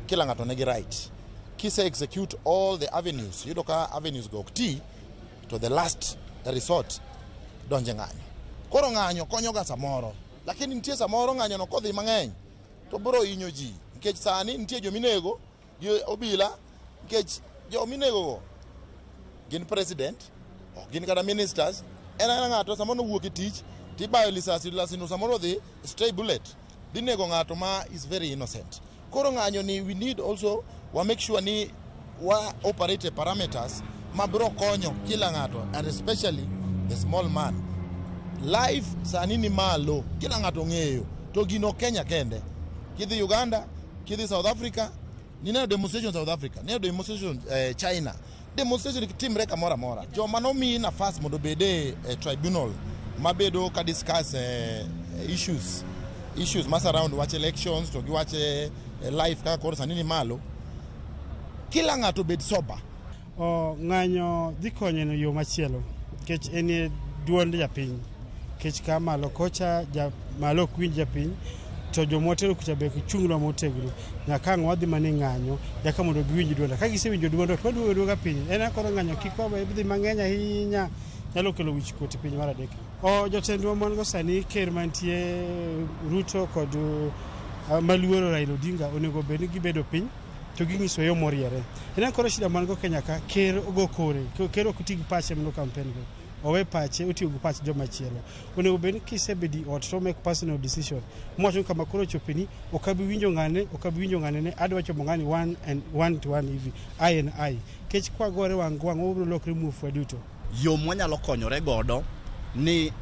Speaker 18: kila ng'ato nigi right. Kise execute all the avenues, yudo ka avenues go okti to the last resort donje ng'anyo. Koro ng'anyo konyo ga samoro, lakini nitie samoro ng'anyo no kodhi mang'eny to biro hinyo ji. Nikech sani nitie jominego gi obila, nikech jominego go gin president, gin kada ministers, en ng'ato samoro wuok e tich tibayo lisasi no samoro dhi stray bullet dinego ng'ato ma is very innocent. Koro ng'anyo ni we need also wa make sure ni wa operate parameters ma biro konyo kila ng'ato, and especially the small man. Life sani ni malo, kila ng'ato ng'eyo to gino Kenya kende. Kidhi Uganda, kidhi South Africa, nina demonstration South Africa, nina demonstration China, demonstration timre kamora mora. Joma nomi nafas mondo bede tribunal mabedo ka discuss issues mas around watch elections to giwache life kaka koro sani ni malo. Kila ng'ato bed sober.
Speaker 17: ng'anyo dhi konyo e yo machielo nikech en e duond japiny nikech ka malo kocha malo ok winj japiny to jomotelo kucha be chung'nwa motegno nyaka ang' wadhi mane ng'anyo nyaka mondo giwinj duonda ka gisewinjo duonda to waduogo duoga piny en akoro ng'anyo kik dhi mang'eny ahinya nyalo kelo wich kuot e piny mar adek. Jotendwa mon go sani ker mantie Ruto kod maluoro Raila Odinga onego bed ni gibedo piny to ging'iso yo moriere. En koro shida man go Kenya ka ker ogo kore ker ok ti gi pache mondo kampen go owe pache otiyo gi pach joma chielo. Onego bed ni kisebedi ot to make personal decision mwacho kama koro chopeni ok abi winjo ng'ane ne adwa chomo ng'ani one to one hivi eye and eye kech kwa gore wang' obiro lokre muofu duto.
Speaker 19: Yo mwanyalo konyore godo ni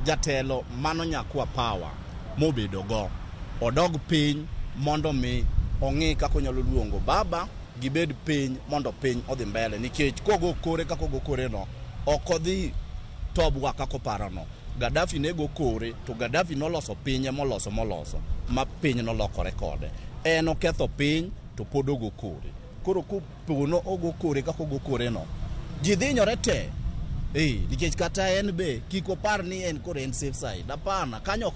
Speaker 19: jatelo mano nyakwa power mobedo go odog piny mondo mi ong'i kaka onyalo luongo baba gibed piny mondo piny odhi mbele nikech kogo kore kaka ogo kore no ok odhi tobwa kaka oparo no. Gaddafi ne go kore to Gaddafi noloso pinye moloso ma piny nolokore kode en oketho piny to pod ogo kore. Koro kopono ogo kore kaka ogo kore no ji dhi nyore te nikech kata en be kik opar ni en kore en safe side apana kanyo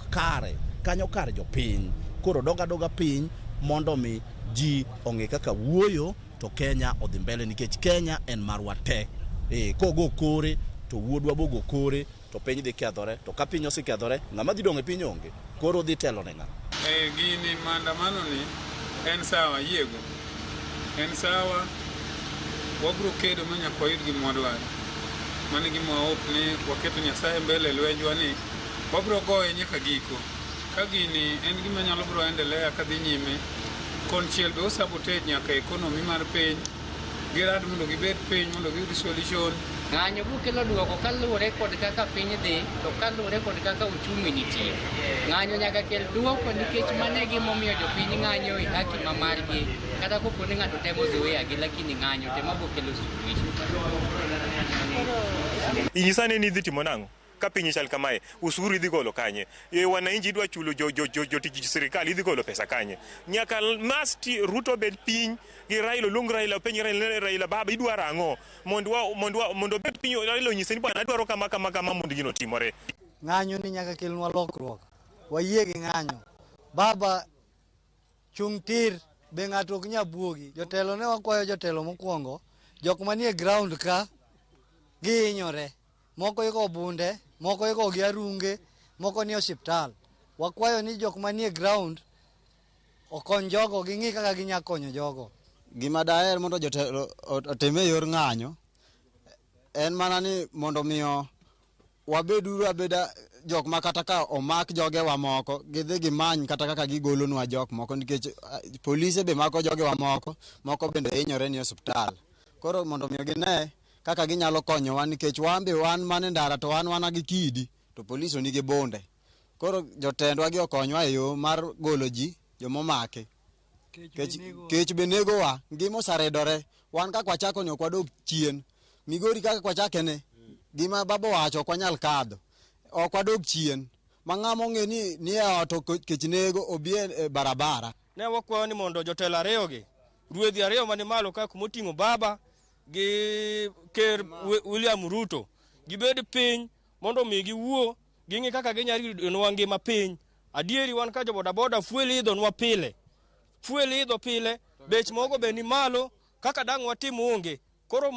Speaker 19: kare jopiny koro doga piny mondo mi ji ong'e kaka wuoyo to Kenya odhi mbele nikech Kenya en marwa te. Kogo kore to wuodwa bogo kore to piny dhi kethore to ka piny osekethore ng'ama dhi dong' e piny onge koro dhi telo ne ng'a.
Speaker 20: Gini maandamano ni en sawa yiego en sawa wabro kedo manyaka wayud gima wadwaro mane gima wahop ni waketo Nyasaye mbele lwenjwa ni wabro goye nyaka giko. Ka gini en gima nyalo bro endelea kadhi nyime konchiel be osabotage nyaka ekonomi mar piny girad mondo gibed piny mondo giyud solution.
Speaker 21: Ng'anyo bukelo duoko kaluwore kod kaka piny dhi to kaluwore kod kaka uchumi nitie. Ng'anyo nyaka kel duoko nikech mano e gimomiyo jopiny ng'anyo e haki ma margi kata kopo ni ng'ato temo dhiweyagi lakini ng'anyo tema bokelo suluhisho.
Speaker 22: Inyisane ni dhi timo nang'o ka piny chal kamae usuru idhi golo kanye wananchi idwa chulo jotich sirikal idhi golo pesa kanye nyaka must Ruto bed piny gi Raila luong Raila piny Raila baba idwa rang'o mondo bed piny Raila onyise ni bwana adwaro kama mondo gino timore.
Speaker 23: Ng'anyo ni nyaka kelnwa lokruok wayie gi ng'anyo baba chung' tir be ng'ato ok nyabuogi. Jotelo ne wakwayo jotelo mokwongo jok manie ground ka gihinyore moko iko bunde moko iko gi arunge moko ni osiptal. Wakwayo ni jok manie ground okony jogo ging'i kaka ginya konyo jogo.
Speaker 24: Gima daher mondo jotelo otime yor ng'anyo en mana ni mondo miyo wabeduru abeda jok ma kata ka omak jogewa moko gidhi gimany kata kaka gigolonwa jok moko nikech polise be mako jogewa moko bende hinyore ni osiptal. Koro mondo miyo gine kaka ginyalo konyowa nikech wan mane ndara to wan gi kidi to polisi onige bonde. Koro jotendwa gi okonywa e yo mar golo ji jomomake. Kech be negowa ngima osaredore wan kaka wachako ni ok wadog chien Migori kaka kwachakene gima babo wacho ok wanyal kadho ok wadog chien mang'ama ong'e ni ot kech nego obie barabara.
Speaker 28: Ne wakwayo ni mondo jotelo ariyogi ruedhi ariyo mani malo kaka moting'o baba gi ker William Ruto gibed piny mondo mi giwuo ging'i kaka ginyalo ridonwa ngima piny. Adieri wan ka jobodaboda fueli idhonwa pile bech mogo be ni malo kaka dang' watim onge. Koro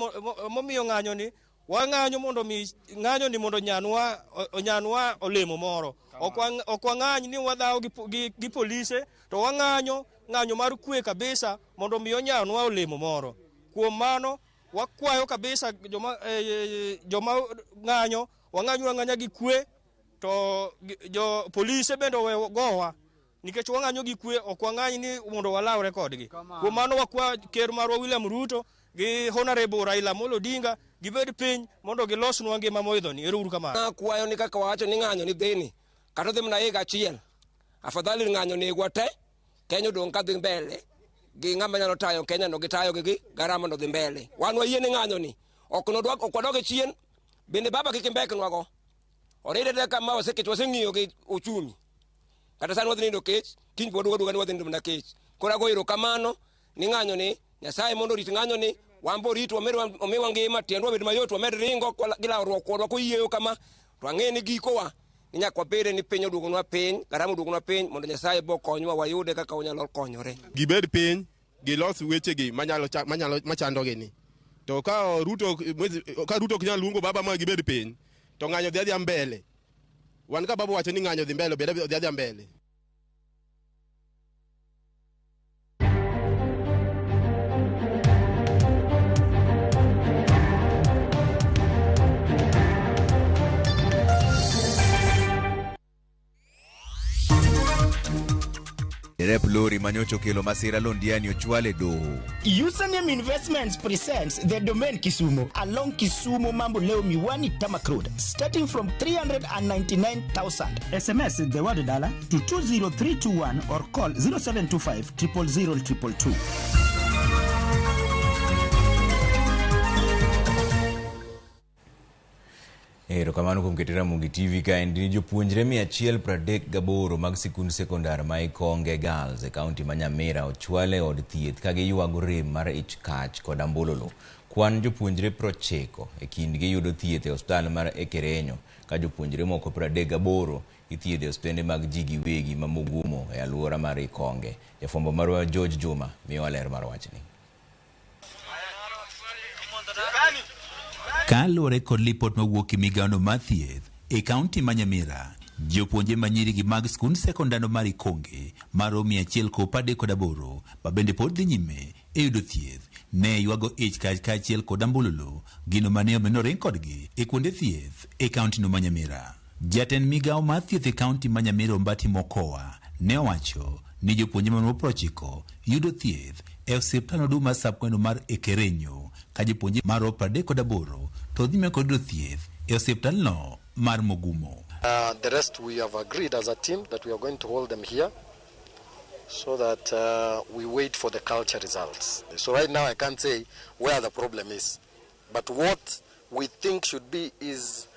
Speaker 28: momiyo ng'anyo ni wang'anyo mondo mi ng'anyo ni mondo onyanwa olemo moro. Ok wang'any ni wadhaw gi polise to wang'anyo mar kwe kabisa mondo mi onyanwa olemo moro. Kuom mano wakwayo kabisa joma ng'anyo wang'anya gi kwe to jo polise bende we gowa nikech wang'anyo gi kwe ok wang'any ni mondo walawre kodgi. Kuom mano wakwa ker marwa William Ruto gi Honorable Raila Odinga gibed piny mondo gilosnwa ngima moidhoni. Ero uru kamano.
Speaker 29: Kwayo ni kaka wacho ni ng'anyo ni dhini kata dhi mna higa achiel afadhali ng'anyo ni gwa te Kenya dong ka dhi mbele gi ng'ama nyalo tayo Kenya no gitayo gi garama no dhi mbele. Wan wayie ni ng'anyo ni ok wadog chien bende baba kik mbeknwa go oride de kama wasekech waseng'iyo gi uchumi kata san wadhi nindo kech kiny pod wadhi nindo na kech. Koro ago erokamano ni ng'anyo ni Nyasaye mondo rit ng'anyo ni wambo rito omewa ngima tiendwa bed mayot wamed ringo gila rwakwa ko yieyo kama to ang'eni gikowa ninya kwa bere ni piny oduogonwa piny garama oduogonwa piny mondo Nyasaye bo konywa wayude kaka wanyalo konyore
Speaker 2: gibed piny gilos wechegi machandogi ni to ka Ruto ok nyal luongo baba ma gibed piny to ng'anyo dhi adhiya mbele wan ka baba wacho ni ng'anyo dhi mbele bed dhi adhiya mbele.
Speaker 1: Rep Lori manyocho kelo masira Londiani ochwale doho.
Speaker 3: Username Investments presents the domain Kisumu along Kisumu Mambo Leo Miwani Tamak Road starting from 399,000. SMS the word dollar to 20321 or call 0725 000 222.
Speaker 1: Erokamano kuom keto Ramogi TV ka en jopuonjre 138 mag sikund sekondar ma Ikonge Girls e kaunti ma Nyamira ochwale od thieth ka giywago rem mar ich kach kod ambololo. Kwan jopuonjre 90 e kindgi yudo thieth e hospital mar Ekerenyo ka jopuonjre moko 38 ithiedho e hospitende mag ji giwegi ma Mugumo e alwora mar Ikonge. Jafwambo marwa George Juma miyo ler mar wachni.
Speaker 4: Kaluwore kod lipot mawuok e migao mar thieth e kaunti ma Nyamira, jopuonje manyirigi mag skund sekondar mar Ikonge maromo 138 ma bende pod dhi nyime e yudo thieth ne ywago ich kach kaachiel kod ambululu gino mane omenore kodgi e kuonde thieth e kaunti no ma Nyamira. Jatend migao mar thieth e kaunti ma Nyamira Ombati Mokoa ne owacho ni jopuonje ma 90 yudo thieth e osiptal Huduma Subcounty mar Ekerenyo ka jopuonje mar 38 to dhi kod thieth e osiptal no mar Mugumo.
Speaker 5: The rest we have agreed as a team that we are going to hold them here so that we wait for the culture results. So right now I can't say where the problem is, but what we think should be is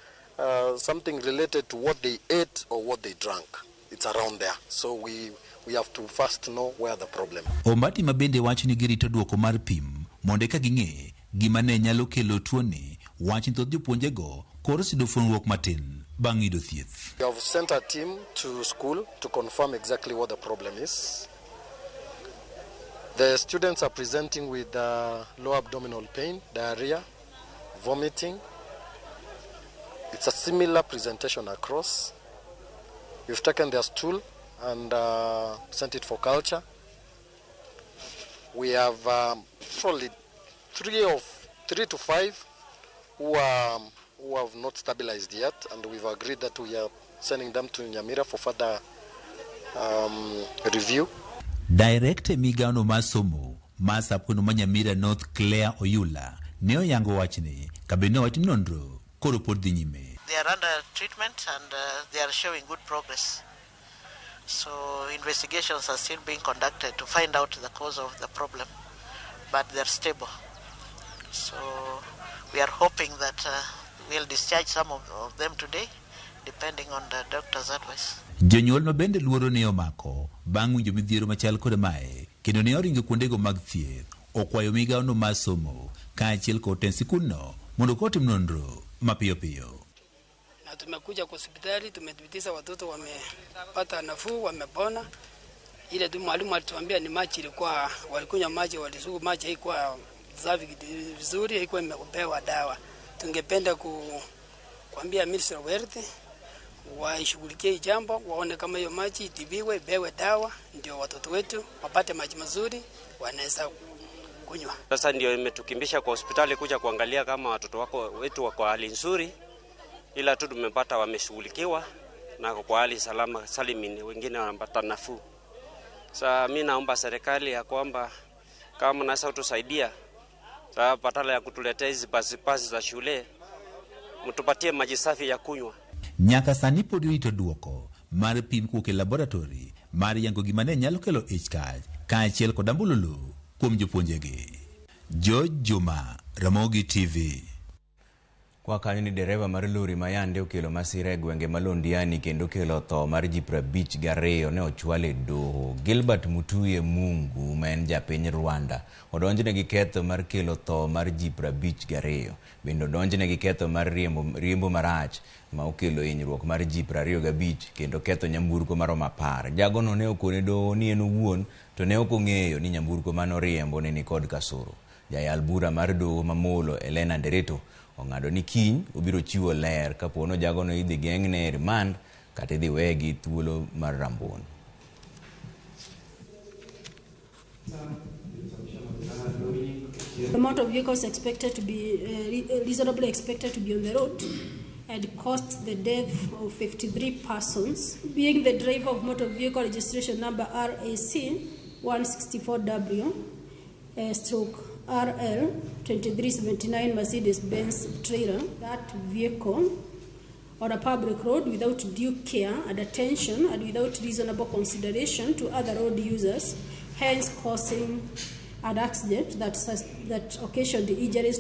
Speaker 5: something related to what they ate or what they drank. It's around there. So we have to first know where the problem is.
Speaker 4: Ombati mabende wacho ni girito duoko mar pim mondo ka ging'e gima ne nyalo kelo tuoni. Wach thoth jopuonjego koro sido fuonruok matin bang' yudo thieth.
Speaker 5: We have sent a team to school to confirm exactly what the problem is. The students are presenting with low abdominal pain, diarrhea, vomiting. It's a similar presentation across. We've taken their stool and sent it for culture. We have probably 3 to 5 who have not stabilized yet, and we've agreed that we are sending them to Nyamira for further review.
Speaker 4: Director migao mar somo mar Subcounty ma Nyamira North Claire Oyula ne oyango wachni kabene wach nonro koro pod dhi nyime.
Speaker 6: They are under treatment and they are showing good progress. So investigations are still being conducted to find out the cause of the problem, but they are stable. So we are hoping that we'll discharge some of them today, depending on the doctor's advice.
Speaker 4: Jonyuol mabende luoro ne omako bang' winjo midhiero machal kod mae kendo ne oringo kuondego mag thieth okwayo migao no mar somo kaachiel kod tend sikundno mondo kotim nonro mapiyo piyo.
Speaker 7: Na tumekuja kwa hospitali, tumethibitisha watoto wamepata nafuu, wamepona. Ile tu mwalimu alituambia ni maji ilikuwa walikunywa maji, walisugu maji haikuwa safi vizuri, haikuwa imepewa dawa. Tungependa kuambia Ministry of Health waishughulikie jambo, waone kama hiyo maji itibiwe, ipewe dawa, ndio watoto wetu wapate maji mazuri wanaweza kunywa.
Speaker 8: Sasa ndio imetukimbisha kwa hospitali kuja kuangalia kama watoto wetu wako hali nzuri, ila tu tumepata wameshughulikiwa na kwa hali salama salimini, wengine wanapata nafuu. Sasa mimi naomba serikali ya kwamba kama mnaweza kutusaidia, sasa badala ya kutuletea hizi basi za shule, mtupatie maji safi ya kunywa.
Speaker 4: Nyaka sani pod irito duoko mar pim kuok e laboratory mar yango gima ne nyalo kelo ich kach kaachiel kod ambululu kuom jopuonjegi. George Juma, Ramogi TV.
Speaker 1: Wakanyo ni dereva mar lori mayande okelo masira e gwenge malondiani kendo kelo tho mar ji 52 ne ochwale doho. Gilbert Mutuye Mungu ma en japiny Rwanda odonjne gi ketho mar kelo tho mar ji 52. Bende odonjne gi ketho mar riembo marach ma okelo hinyruok mar ji 25 kendo ketho nyamburko maromo 10. Jagono ne okone doho ni en owuon to ne ok ong'eyo ni nyamburko mano riembo ne ni kod kasoro. Jayal bura mar doho mamolo Elena Ndereto ong'ado ni kiny obiro chiwo ler kapono jagono idhi geng'ne remand kata idhi wegi thuolo mar rambon.
Speaker 9: The amount of vehicles expected to be reasonably expected to be on the road had caused the death of 53 persons, being the driver of motor vehicle registration number RAC 164W stroke RL 2379 Mercedes-Benz trailer. That vehicle on a public road without due care and attention and without reasonable consideration to other road users, hence causing an accident that occasioned injuries.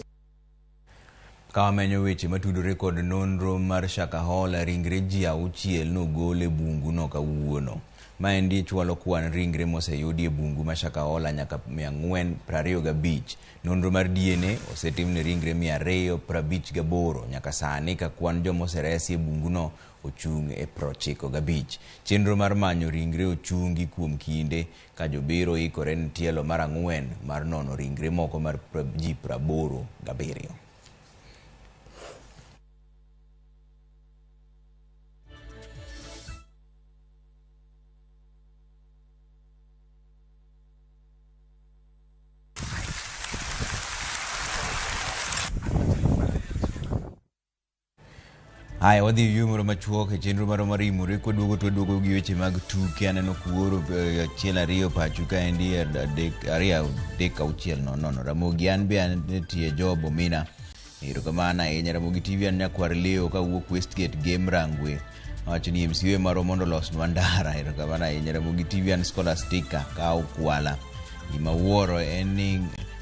Speaker 1: Kamenyo weche matudore kod nonro mar Shakahola ringre ji 6 nogol e bungu no kawuono. Maendi chwalo kwan ringre moseyudi e bungu ma Shakahola nyaka 425. Nonro mar DNA osetimne ringre 258 nyaka sani ka kwan jomoseresi e bungu no ochung' e 95. Chenro mar manyo ringre ochungi kuom kinde ka jobiro ikore ne tielo mar 4 mar nono ringre moko mar ji 87. Hai wadhi yumoro machuok e chenro maro mar Oimore koduogo gi weche mag tuke. Aneno kuoro 1-2 pacho ka endi 3-6 Ramogi an be tie job Omina. Erokamano ahinya. Ramogi TV an nyakwar leo ka wuok Westgate Game Rangwe. Wacho ni MCA maro mondo losnwa ndara. Erokamano ahinya. Ramogi TV an Scholastica ka okwala. Gima wuoro en ni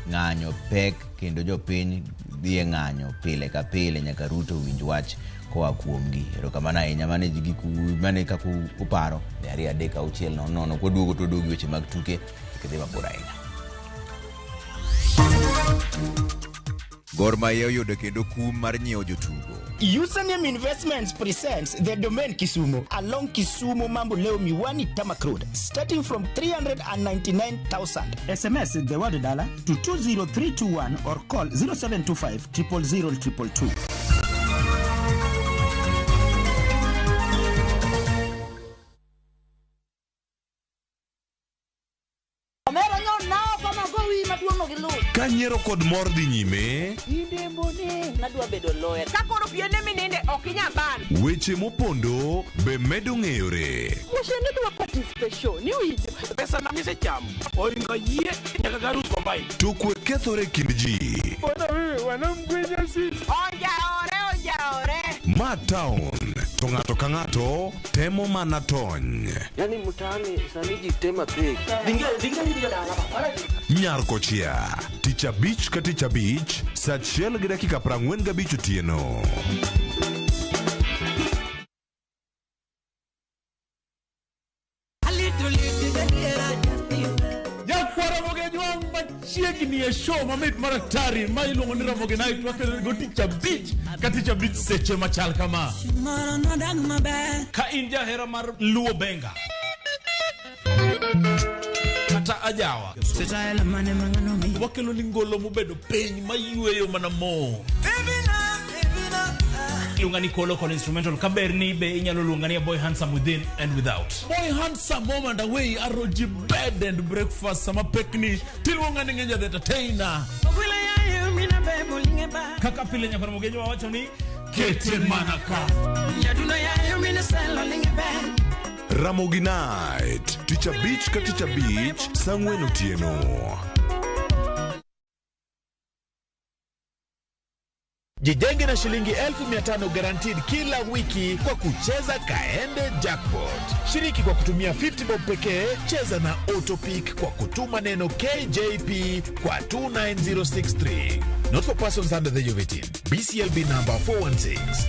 Speaker 1: ng'anyo pek kendo jopiny dhi e ng'anyo pile ka pile nyaka Ruto winj wach koa kuomgi. Erokamano ahinya. Mane kaka uparo 2-3-6 koduogo to dogi weche mag tuke kidhi mabor ahinya. Gor Mahia oyudo kendo kum mar nyiewo jotugo.
Speaker 3: Username Investments presents the domain Kisumu along Kisumu Mambo Leo Miwani Tamak Road, starting from 399,000. SMS the word dollar to 20321 or call 0725 000 222.
Speaker 10: Kanyiero kod mor dhi nyime.
Speaker 11: Inde mbone nadwa bedo lawyer. Kakoro piene mininde okinya ban.
Speaker 10: Weche mopondo be medo ng'eyore.
Speaker 11: Mushene dwa participation ni winjo.
Speaker 28: Pesa na mise cham. Oingo yie nyaka garus kombai.
Speaker 10: To kwe kethore kind ji.
Speaker 28: Bona wewe wanamgwenya si.
Speaker 11: Ojaore.
Speaker 10: Ma town. To ng'ato ka ng'ato temo mana tony.
Speaker 28: Yani mutani sani ji tema pek. Dinga
Speaker 10: Nyar kochia. Tich abich ka tich abich. Saa 1:45 otieno.
Speaker 12: Chiegni e show mamit maratari ma iluongo ni Ramogi Night wakelo go tich abich ka tich abich seche machal kama. Ka in jahera mar luo benga kata ajawa wakelo ni ngolo mobedo piny mayueyo mana mo. Iluonga ni Kolo Kolo instrumental kaber ni be inyalo luonga ni Boy Handsome Within and Without. Boy Handsome moment away aroji bed and breakfast sama pekni tiluonga ni Ng'enja the entertainer. Kaka pile nyaka Ramogi wacho ni kete manaka.
Speaker 10: Ramogi Night. Tich abich ka tich abich saa 4 otieno.
Speaker 12: Jijenge na shilingi 1500 guaranteed kila wiki kwa kucheza Kaende Jackpot. Shiriki kwa kutumia 50 bob pekee, cheza na Autopic kwa kutuma neno KJP kwa 29063. Not for persons under the age of 18. BCLB number 416.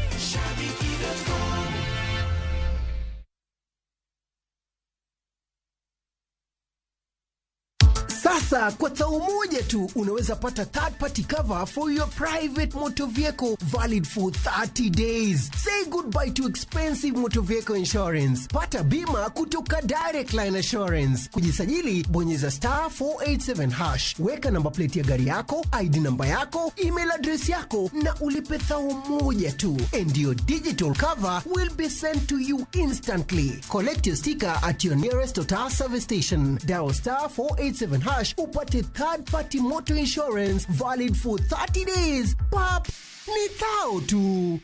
Speaker 13: Sasa kwa tao moja tu unaweza pata third party cover for your private motor vehicle valid for 30 days. Say goodbye to expensive motor vehicle insurance. Pata bima kutoka Direct Line Assurance. Kujisajili bonyeza *487#. Weka namba plate ya gari yako, ID namba yako, email address yako na ulipe thao moja tu. And your digital cover will be sent to you instantly. Collect your sticker at your nearest Total service station. Dial *487# upate third party motor insurance valid for 30 days. Pap, ni thao tu.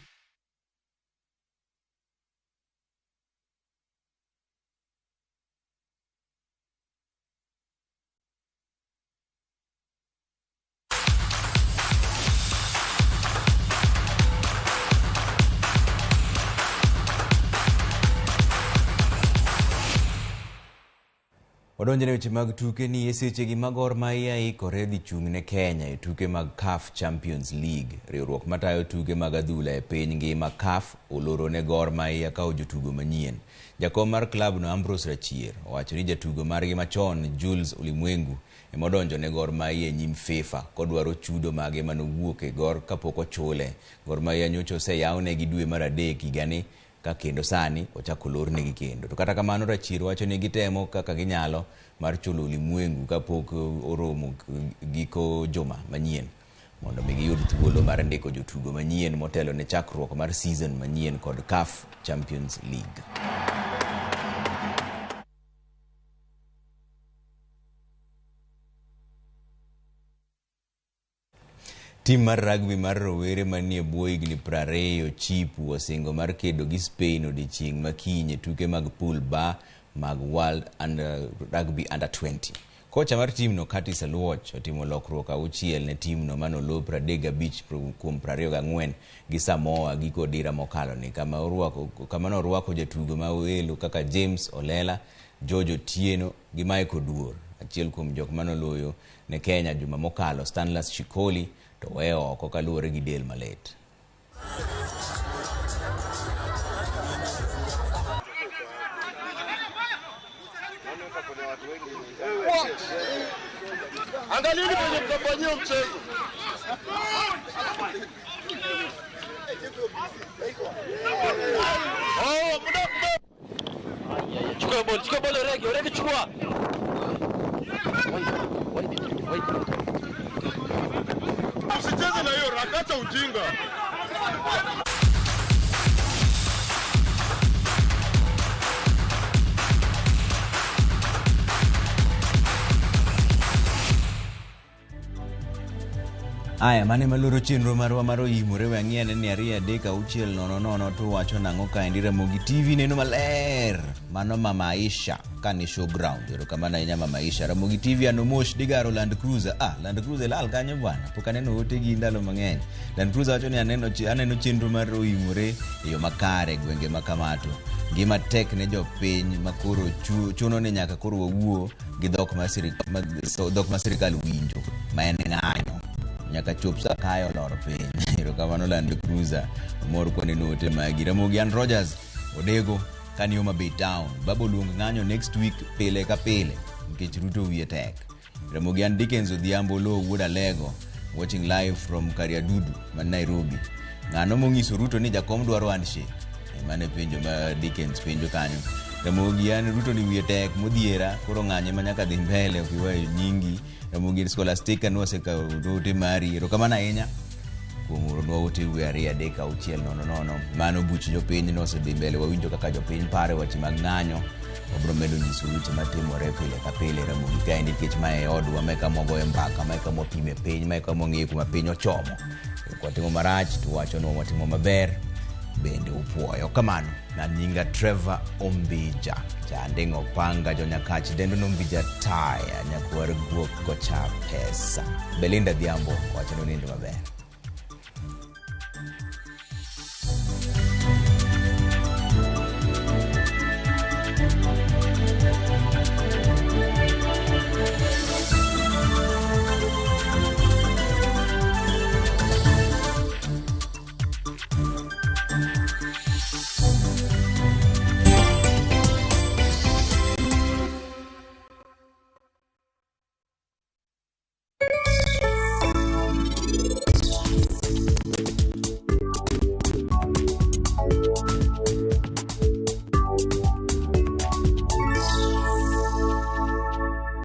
Speaker 1: Odonjene weche mag tuke ni esechegi mag Gor Mahia ikore dhi chung' ne Kenya e tuke mag CAF Champions League. Riwruok matayo tuke mag adhula e piny ngima CAF oloro ne Gor Mahia kao jotugo manyien. Jakom mar klab no Ambrose Rachier owacho ni jatugo margi machon Jules Ulimwengu emodonjo ne Gor Mahia nyim FIFA kodwaro chudo mage manowuok e Gor kapok ochule. Gor Mahia nyocha oseyawne gi dwe mar 3 higani ka kendo sani ochako lornegi kendo. To kata kamano Rachier wacho ni gitemo kaka ginyalo mar chulo Ulimwengu kapok oromo giko juma manyien mondo giyud thuolo mar ndiko jotugo manyien motelo ne chakruok mar season manyien kod CAF Champions League. Tim mar rugby mar rowere manie bwo higni 20 chipu osingo mar kedo gi Spain odiochieng' makinye tuke mag pool ba mag World Rugby Under 20. Kocha mar tim no Curtis Aluoch otimo lokruok auchiel ne tim no manolo 35 kuom 24 gi Samoa giko dira mokalo ni kama norwako jatugo ma welo kaka James Olela, George Otieno gi Michael Duor. Achiel kuom jok manoloyo ne Kenya juma mokalo Stanley Shikoli to weyo oko kaluwore gi del malet.
Speaker 14: Angalini kwenye mtafanyia mchezo. Oh, muda. Chukua boli regi chukua. Usicheze na hiyo rakata ujinga.
Speaker 1: Aya mane maloro chenro marwa mar Oimore wang'iyane ni 2-3-6-0-0 to wacho nang'o ka endire Ramogi TV neno maler mano Mama Aisha kani showground ero kamana inya Mama Aisha Ramogi TV anomosh digaro Land Cruiser Land Cruiser lal kanyo bwana pok aneno ote gi ndalo mang'eny. Land Cruiser wacho ni aneno chenro mar Oimore yo makare gwenge makamato gima tek ne jopiny makoro chuno ne nyaka koro wawuo gi dhok ma sirikal winjo ma en ng'anyo nyaka chop sa kayo lor piny. Ero kamano Land Cruiser mor kone note magi. Ramogi and Rogers odego kani Homa Bay Town babo luong ng'anyo next week pile ka pile nikech Ruto wiye tek. Ramogi and Dickens Odhiambo Lo Wuod Alego watching live from Kariadudu man Nairobi. Ng'ano mong'iso Ruto ni jakom dwaro handshake mane penjo ma Dickens penjo kanyo. Ramogi and Ruto ni wiye tek modhiera koro ng'anye manyaka dhi mbele ukiwayo nyingi. Ramogi Scholastica nwaseka udote mari ero kamana ahinya kuom uronwa wote wi 2-3-6-0-0 mano buch jopiny nosedhi mbele wawinjo kaka jopiny pare wache mag ng'anyo wabro medo nyiso weche matimore pile ka pile. Ramogi kae nikech mae odwa meka mogoye mbaka meka mopime piny meka mong'eyo kuma piny ochomo kwatimo marach to wacho no watimo maber bende upuoyo kamano. Na nyinga Trevor Ombija Janding Opanga Jonyakach Dendo Nombija Taya Nyakwar Guok Kocha Pesa Belinda Dhiambo wacho no nindo maber.